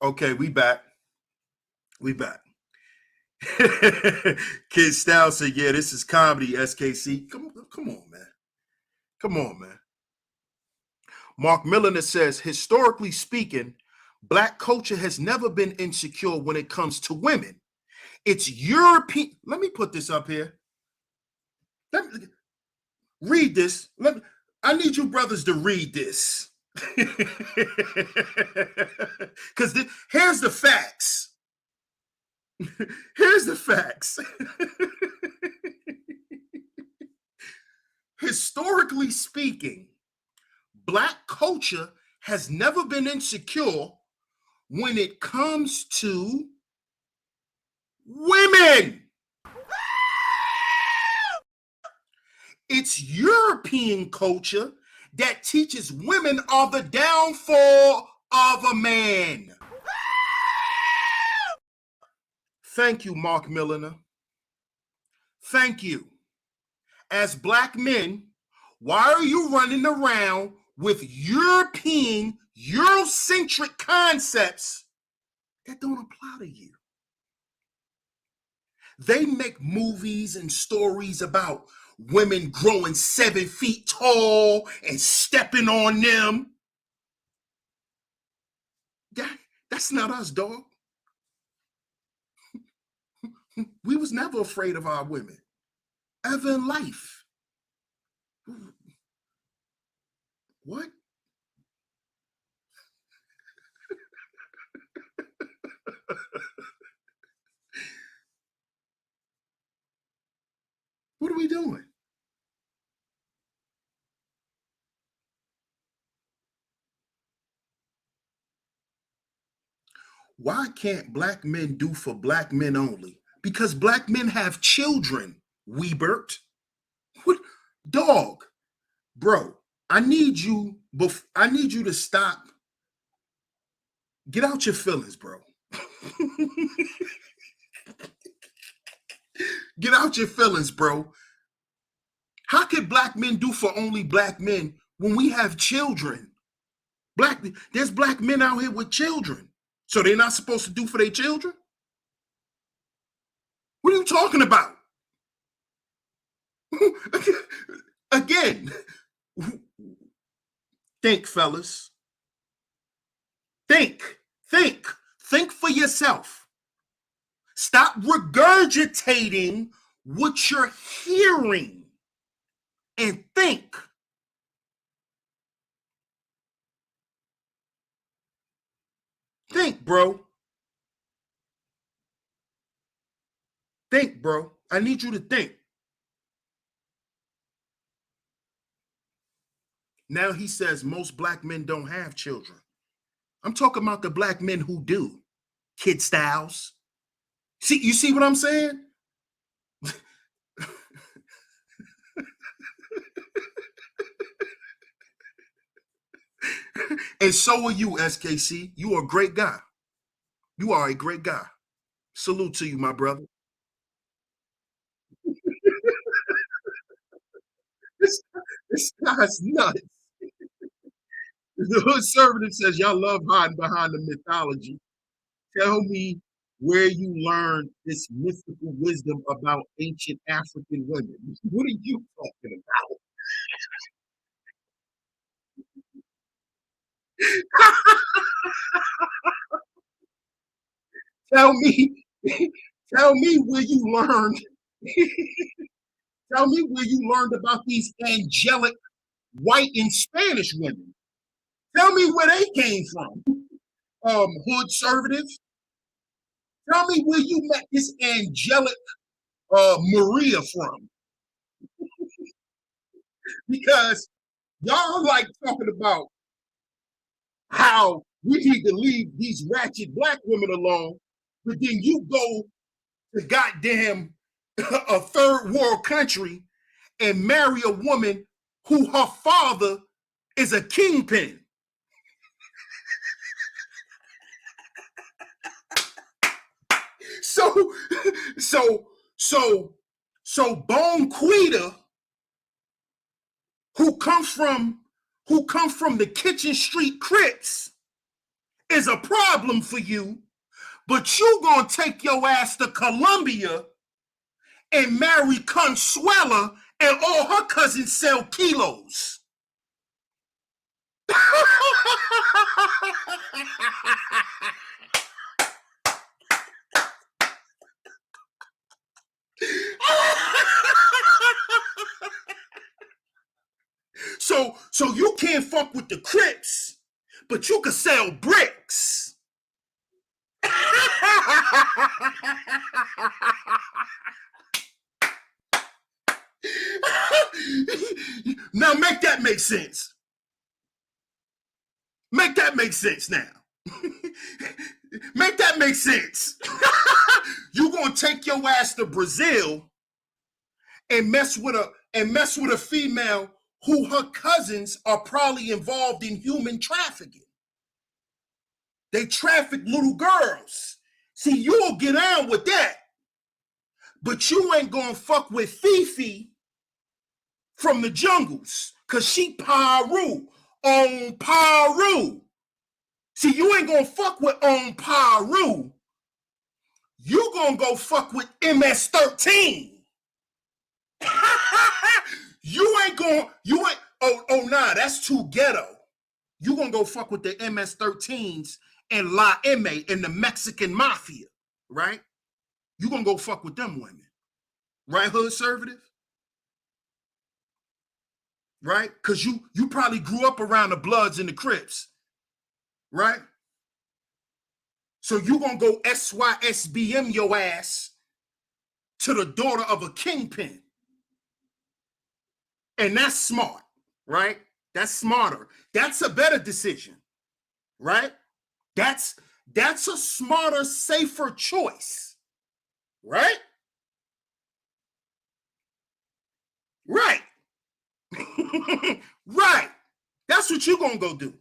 Okay, we back. We back. Kid Style said, yeah, this is comedy, SKC. Come on, man. Come on, man. Mark Milliner says, historically speaking, Black culture has never been insecure when it comes to women. It's European. Let me put this up here. Let me read this. I need you brothers to read this. Because here's the facts. Here's the facts. Historically speaking, Black culture has never been insecure when it comes to women. It's European culture that teaches women are the downfall of a man. Thank you, Mark Milliner. Thank you. As Black men, why are you running around with European, Eurocentric concepts that don't apply to you? They make movies and stories about women growing 7 feet tall and stepping on them. That's not us, dog. We was never afraid of our women, ever in life. What? What are we doing? Why can't Black men do for Black men only? Because Black men have children, Wiebert. What? Dog, bro, I need you to stop. Get out your feelings, bro. Get out your feelings, bro. How could Black men do for only Black men when we have children? There's Black men out here with children. So they're not supposed to do for their children? What are you talking about? Again, think, fellas. Think for yourself. Stop regurgitating what you're hearing and think. Think, bro. Think, bro. I need you to think. Now he says most Black men don't have children. I'm talking about the Black men who do. Kid Styles. See, you see what I'm saying? And so are you, SKC. You are a great guy. You are a great guy. Salute to you, my brother. This, this guy's nuts. The hood conservative says y'all love hiding behind the mythology. Tell me where you learned this mystical wisdom about ancient African women. What are you talking about? tell me, tell me where you learned. Tell me where you learned about these angelic white and Spanish women. Tell me where they came from. Hood conservatives. Tell me where you met this angelic Maria from. Because y'all like talking about how we need to leave these ratchet Black women alone, but then you go to goddamn a third world country and marry a woman who her father is a kingpin. So, so, so Bone Quita, who comes from the Kitchen Street Crips, is a problem for you, but you gonna take your ass to Colombia and marry Consuela and all her cousins sell kilos. So you can't fuck with the Crips but you could sell bricks. Now make that make sense. Make that make sense now. Make that make sense. You gonna take your ass to Brazil and mess with a female who her cousins are probably involved in human trafficking. They traffic little girls. See, you'll get on with that, but you ain't gonna fuck with Fifi from the jungles, cause she Paru on Paru. See, you ain't gonna fuck with on Paru. You gonna go fuck with MS-13. Oh nah, that's too ghetto. You gonna go fuck with the MS-13s and La M and the Mexican mafia, right? You gonna go fuck with them women, right, hood conservative? Right? Because you probably grew up around the Bloods and the Crips, right? So you gonna go SYSBM your ass to the daughter of a kingpin. And that's smart, right? That's smarter. That's a better decision, right? That's a smarter, safer choice, right? Right. Right. That's what you're gonna go do.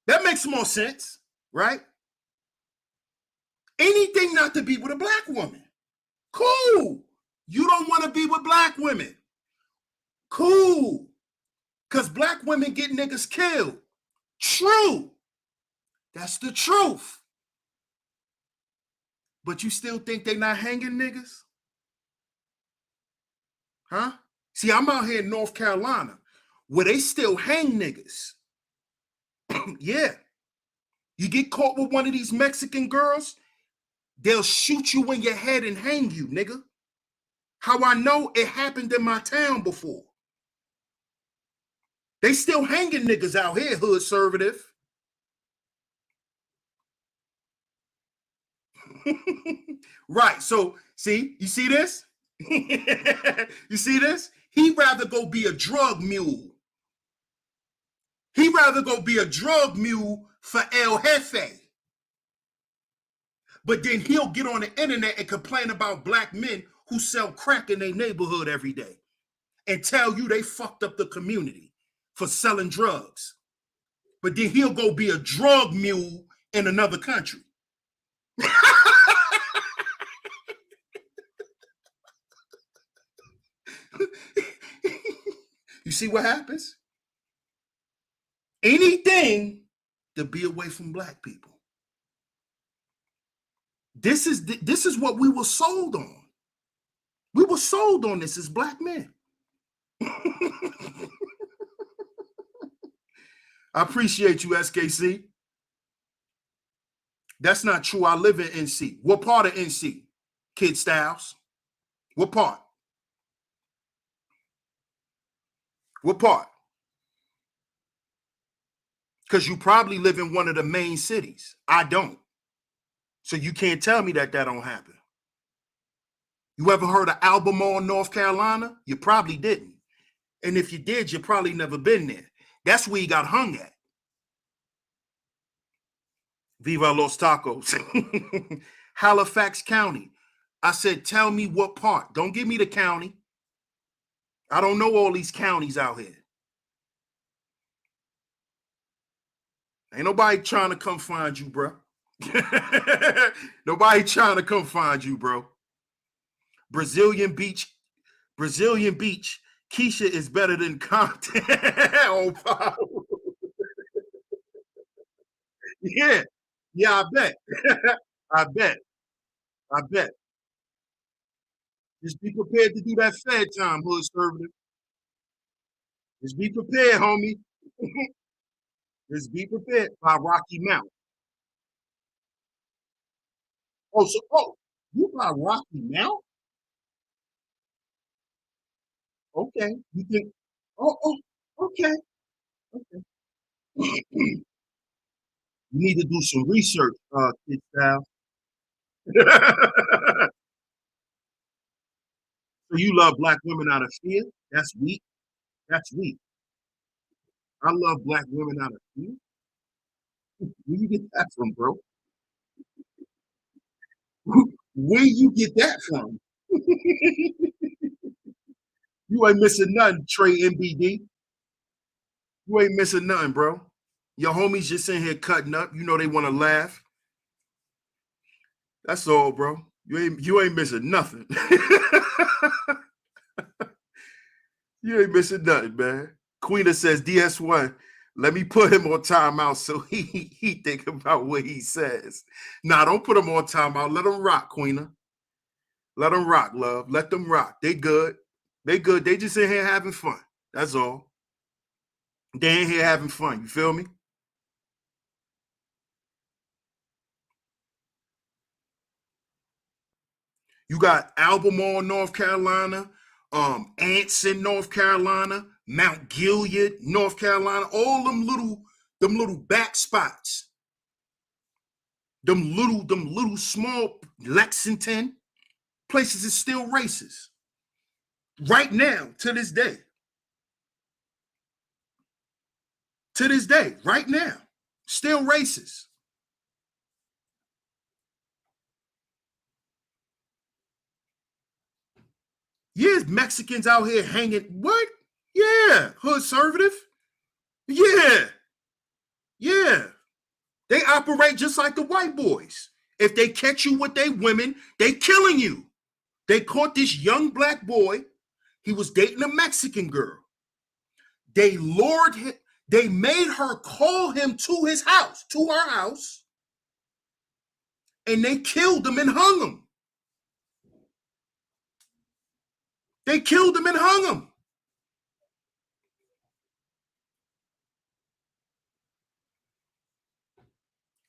That makes more sense, right? Anything not to be with a black woman. Cool. You don't want to be with black women. Cool. Because black women get niggas killed. True. That's the truth. But you still think they not hanging niggas? Huh? See, I'm out here in North Carolina where they still hang niggas. Yeah. You get caught with one of these Mexican girls, they'll shoot you in your head and hang you, nigga. How I know? It happened in my town before. They still hanging niggas out here, hood conservative. Right. So, see, you see this? You see this? He'd rather go be a drug mule. He'd rather go be a drug mule for El Jefe. But then he'll get on the internet and complain about black men who sell crack in their neighborhood every day and tell you they fucked up the community for selling drugs. But then he'll go be a drug mule in another country. You see what happens? Anything to be away from black people. This is what we were sold on. We were sold on this as black men. I appreciate you, SKC. That's not true. I live in NC. What part of NC? Kid Styles. What part? What part? Because you probably live in one of the main cities. I don't. So you can't tell me that don't happen. You ever heard of Albemarle, North Carolina? You probably didn't. And if you did, you probably never been there. That's where he got hung at. Viva Los Tacos. Halifax County. I said, tell me what part. Don't give me the county. I don't know all these counties out here. Ain't nobody trying to come find you, bro. Nobody trying to come find you, bro. Brazilian Beach. Keisha is better than Compton. Oh, yeah. Yeah, I bet. I bet. I bet. Just be prepared to do that Fed time, hood conservative. Just be prepared, homie. Just be prepared by Rocky Mount. You by Rocky Mount? Okay. You think, okay. Okay. You need to do some research, kid style. So you love black women out of fear? That's weak. That's weak. I love black women out of fear. Where you get that from, bro? Where you get that from? You ain't missing nothing, Trey MBD. You ain't missing nothing, bro. Your homies just in here cutting up. You know they want to laugh. That's all, bro. You ain't missing nothing. You ain't missing nothing, man. Queena says DS1. Let me put him on timeout so he think about what he says. Nah, don't put him on timeout. Let him rock, Queena. Let them rock, love. Let them rock. They good. They good. They just in here having fun. That's all. They in here having fun. You feel me? You got Albemarle, North Carolina, Anson, North Carolina, Mount Gilead, North Carolina, all them little back spots. Them little small Lexington places is still racist. Right now, to this day. To this day, right now, still racist. Yeah, Mexicans out here hanging. What? Yeah, hood conservative. Yeah, yeah. They operate just like the white boys. If they catch you with their women, they killing you. They caught this young black boy. He was dating a Mexican girl. They lured him. They made her call him to his house, to her house, and they killed him and hung him. They killed him and hung him.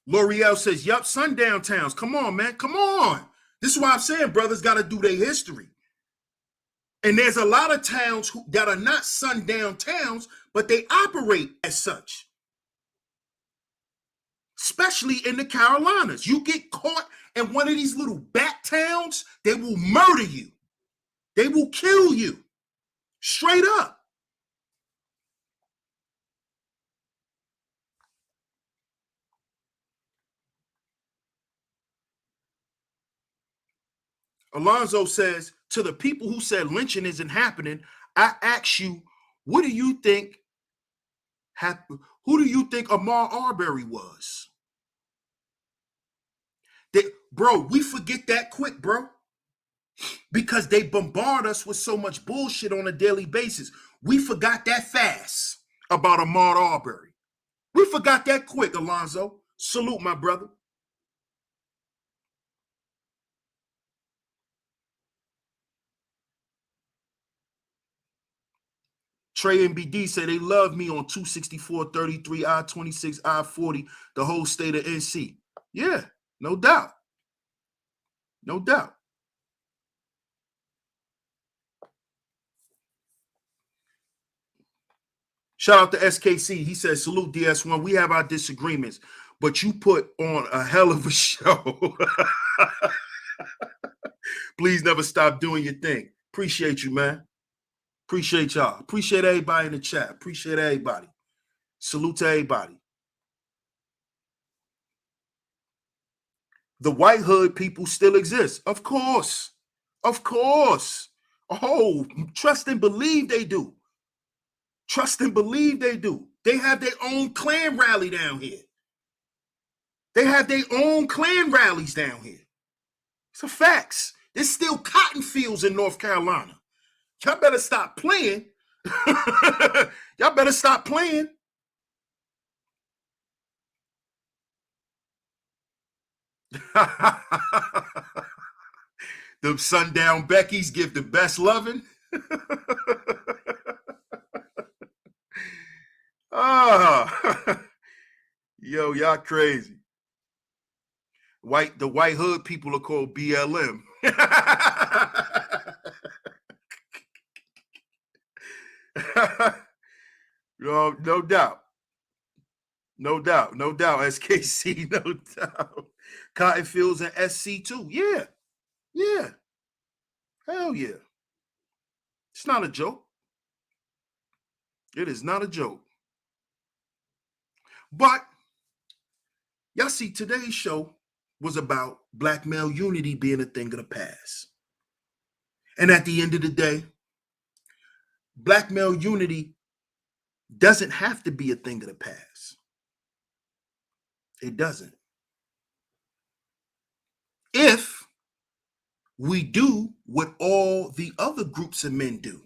L'Oreal says, yup, sundown towns. Come on, man. Come on. This is why I'm saying brothers got to do their history. And there's a lot of towns that are not sundown towns, but they operate as such. Especially in the Carolinas. You get caught in one of these little bat towns, they will murder you. They will kill you. Straight up. Alonzo says, to the people who said lynching isn't happening, I ask you, what do you think happened? Who do you think Ahmaud Arbery was? Bro, we forget that quick, bro, because they bombard us with so much bullshit on a daily basis. We forgot that fast about Ahmaud Arbery. We forgot that quick, Alonzo. Salute, my brother. Trey and BD say they love me on 264, 33, I-26, I-40, the whole state of NC. Yeah, no doubt. No doubt. Shout out to SKC. He says, salute DS1. We have our disagreements, but you put on a hell of a show. Please never stop doing your thing. Appreciate you, man. Appreciate y'all. Appreciate everybody in the chat. Appreciate everybody. Salute to everybody. The white hood people still exist. Of course. Of course. Oh, trust and believe they do. Trust and believe they do. They have their own Klan rally down here. They have their own Klan rallies down here. It's a facts. There's still cotton fields in North Carolina. Y'all better stop playing. Y'all better stop playing. The sundown Beckys give the best loving. Yo, y'all crazy. The white hood people are called BLM. No doubt. No doubt, no doubt. SKC, no doubt. Cotton Fields and SC too. Yeah, yeah. Hell yeah. It's not a joke. It is not a joke. But y'all see, today's show was about black male unity being a thing of the past. And at the end of the day, black male unity doesn't have to be a thing of the past. It doesn't. If we do what all the other groups of men do,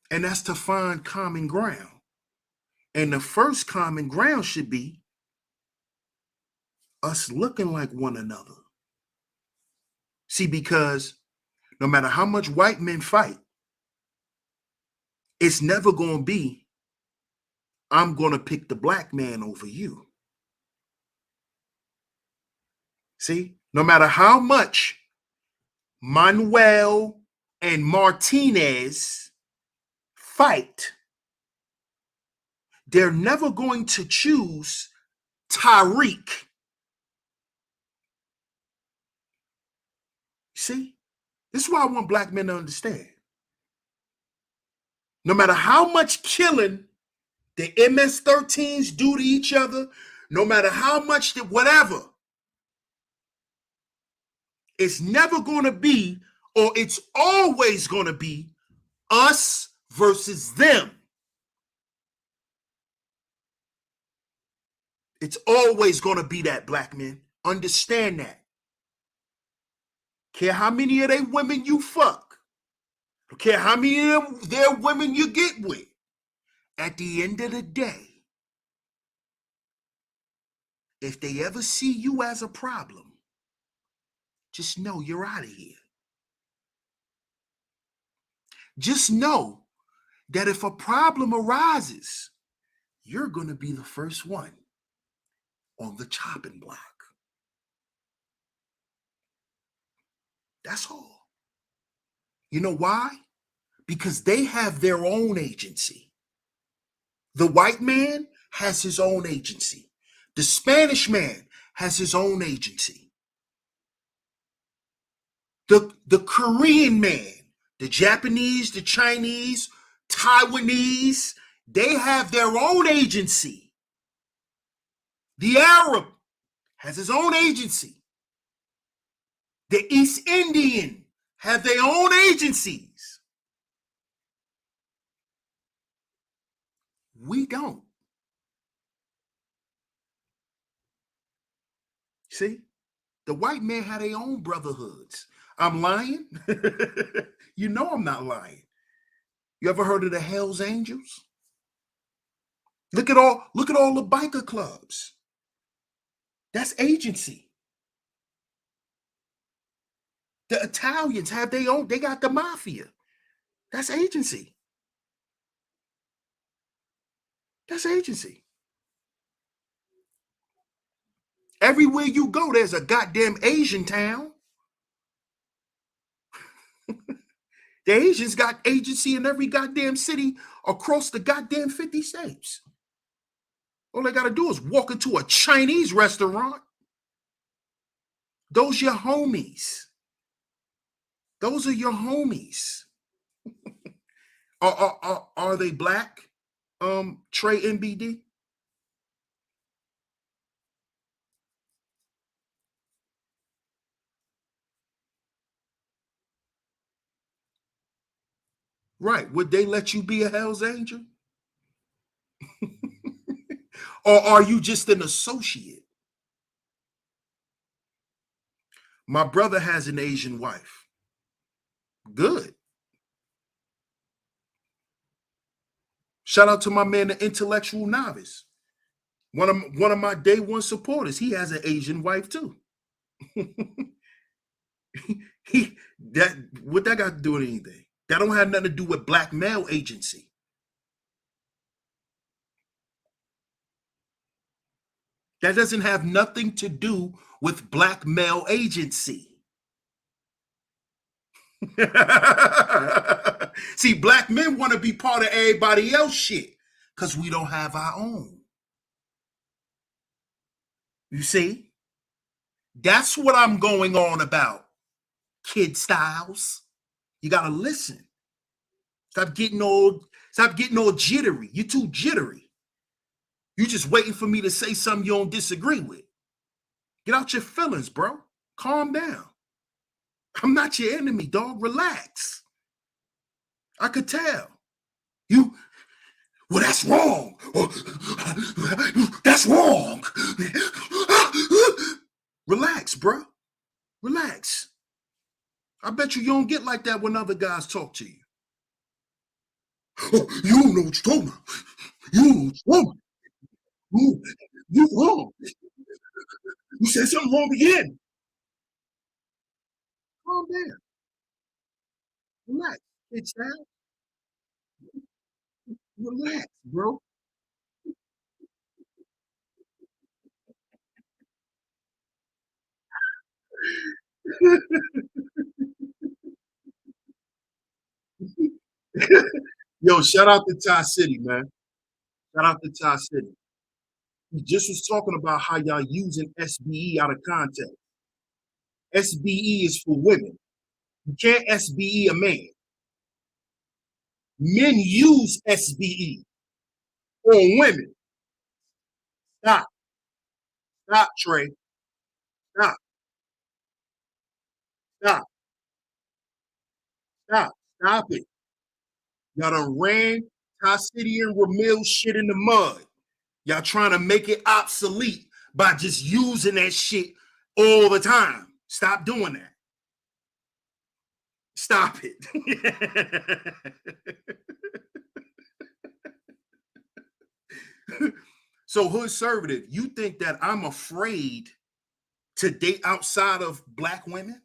and that's to find common ground. And the first common ground should be us looking like one another. See, because no matter how much white men fight, it's never going to be, I'm going to pick the black man over you. See, no matter how much Manuel and Martinez fight, they're never going to choose Tariq. See, this is why I want black men to understand. No matter how much killing the MS-13s do to each other, no matter how much, whatever, it's never going to be, or it's always going to be, us versus them. It's always going to be that, black men. Understand that. Care how many of they women you fuck. Don't care how many of their women you get with. At the end of the day, if they ever see you as a problem, just know you're out of here. Just know that if a problem arises, you're going to be the first one on the chopping block. That's all. You know why? Because they have their own agency. The white man has his own agency. The Spanish man has his own agency. The Korean man, the Japanese, the Chinese, Taiwanese, they have their own agency. The Arab has his own agency. The East Indian have their own agencies. We don't. See? The white man had their own brotherhoods. I'm lying? You know I'm not lying. You ever heard of the Hells Angels? Look at all the biker clubs. That's agency. The Italians have their own, they got the mafia. That's agency. That's agency. Everywhere you go, there's a goddamn Asian town. The Asians got agency in every goddamn city across the goddamn 50 states. All they got to do is walk into a Chinese restaurant. Those your homies. Those are your homies. Are they black? Trey MBD? Right. Would they let you be a Hell's Angel? Or are you just an associate? My brother has an Asian wife. Good. Shout out to my man, the intellectual novice. One of my day one supporters. He has an Asian wife too. What that got to do with anything? That don't have nothing to do with black male agency. That doesn't have nothing to do with black male agency. See, black men want to be part of everybody else shit. because we don't have our own. You see? That's what I'm going on about, Kid Styles. You gotta listen. Stop getting all jittery. You're too jittery. You just waiting for me to say something you don't disagree with. Get out your feelings, bro. Calm down. I'm not your enemy, dog. Relax. I could tell. Well, that's wrong. That's wrong. Relax, bro. Relax. I bet you don't get like that when other guys talk to you. You don't know what you're talking about. You don't know what's wrong. You wrong. You said something wrong again. Calm down. Relax. It's that. Relax, bro. Yo, shout out to Ty City, man. Shout out to Ty City. He just was talking about how y'all using SBE out of context. SBE is for women. You can't SBE a man. Men use SBE on women. Stop. Stop, Trey. Stop. Stop. Stop. Stop it. Y'all done ran Ty City and Ramil shit in the mud. Y'all trying to make it obsolete by just using that shit all the time. Stop doing that. Stop it. So, Hood Conservative, you think that I'm afraid to date outside of black women?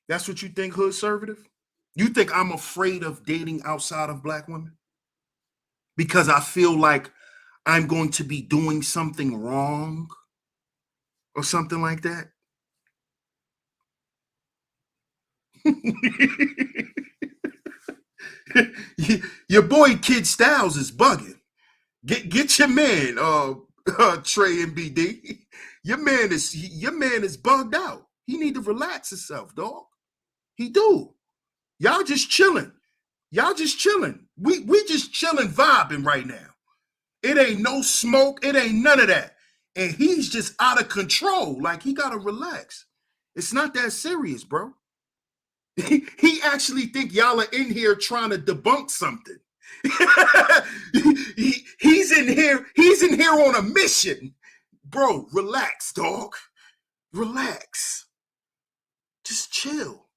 That's what you think, Hood Conservative? You think I'm afraid of dating outside of black women? Because I feel like I'm going to be doing something wrong or something like that? Your boy Kid Styles is bugging. Get your man, Trey and BD. Your man is bugged out. He need to relax himself, dog. He do. Y'all just chilling. Y'all just chilling. We just chilling, vibing right now. It ain't no smoke. It ain't none of that. And he's just out of control. Like he gotta relax. It's not that serious, bro. He actually think y'all are in here trying to debunk something. He's in here. He's in here on a mission, bro. Relax, dog. Relax. Just chill.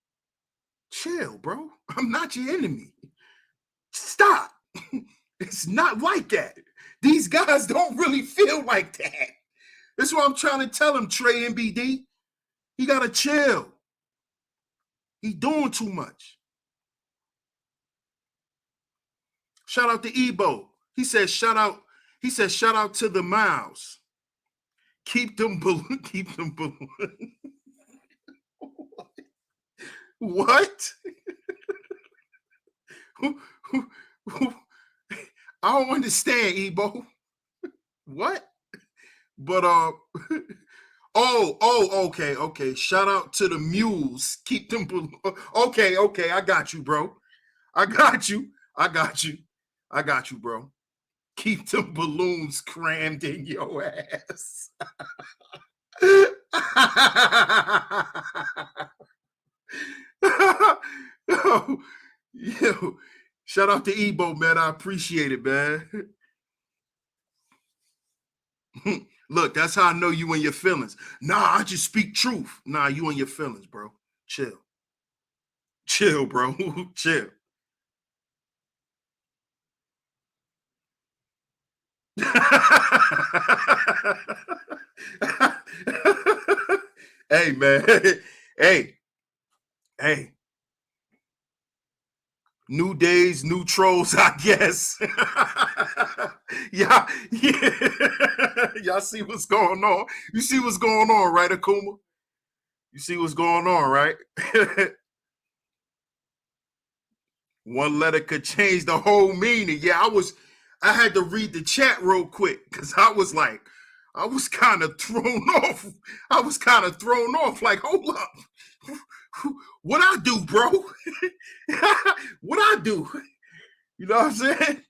Chill, bro. I'm not your enemy. Stop. It's not like that. These guys don't really feel like that. That's what I'm trying to tell him, Trey MBD. He gotta chill. He doing too much. Shout out to Ebo. He said shout out. He said shout out to the Miles. Keep them balloon. Keep them balloon. What? I don't understand, Ebo. What? But okay. Shout out to the mules. Keep them balloon. Okay, I got you, bro. I got you. I got you. I got you, bro. Keep them balloons crammed in your ass. Yo, shout out to Ebo, man. I appreciate it, man. Look, that's how I know you and your feelings. Nah, I just speak truth. Nah, you and your feelings, bro. Chill. Chill, bro. Chill. Hey, man. Hey, hey. New days, new trolls, I guess. Yeah. Y'all see what's going on? You see what's going on, right, Akuma? You see what's going on, right? One letter could change the whole meaning. Yeah, I had to read the chat real quick because I was kind of thrown off. I was kind of thrown off. Like, hold up. What I do, bro? What I do? You know what I'm saying?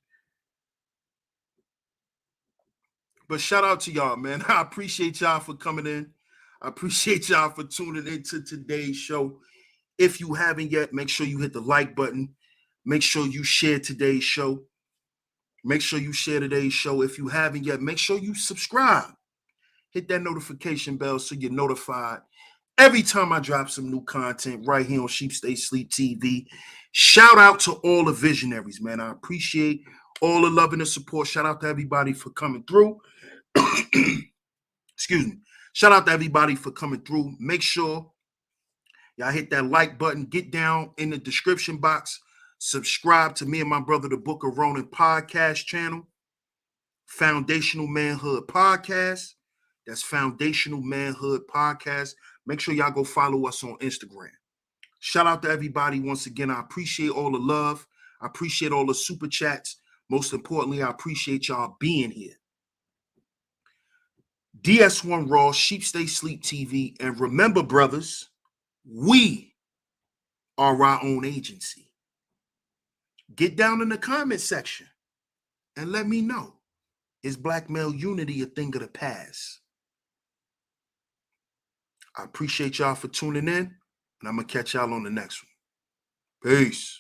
But shout out to y'all, man. I appreciate y'all for coming in. I appreciate y'all for tuning into today's show. If you haven't yet, make sure you hit the like button. Make sure you share today's show. Make sure you share today's show. If you haven't yet, make sure you subscribe. Hit that notification bell so you're notified every time I drop some new content right here on Sheep Stay Sleep TV. Shout out to all the visionaries, man. I appreciate all the love and the support. Shout out to everybody for coming through. Excuse me. Shout out to everybody for coming through. Make sure y'all hit that like button. Get down in the description box. Subscribe to me and my brother, the Book of Ronan podcast channel. Foundational Manhood Podcast. That's Foundational Manhood Podcast. Make sure y'all go follow us on Instagram. Shout out to everybody once again. I appreciate all the love. I appreciate all the super chats. Most importantly, I appreciate y'all being here. DS1 Raw, Sheep Stay Sleep TV. And remember, brothers, we are our own agency. Get down in the comment section and let me know. Is black male unity a thing of the past? I appreciate y'all for tuning in, and I'm going to catch y'all on the next one. Peace.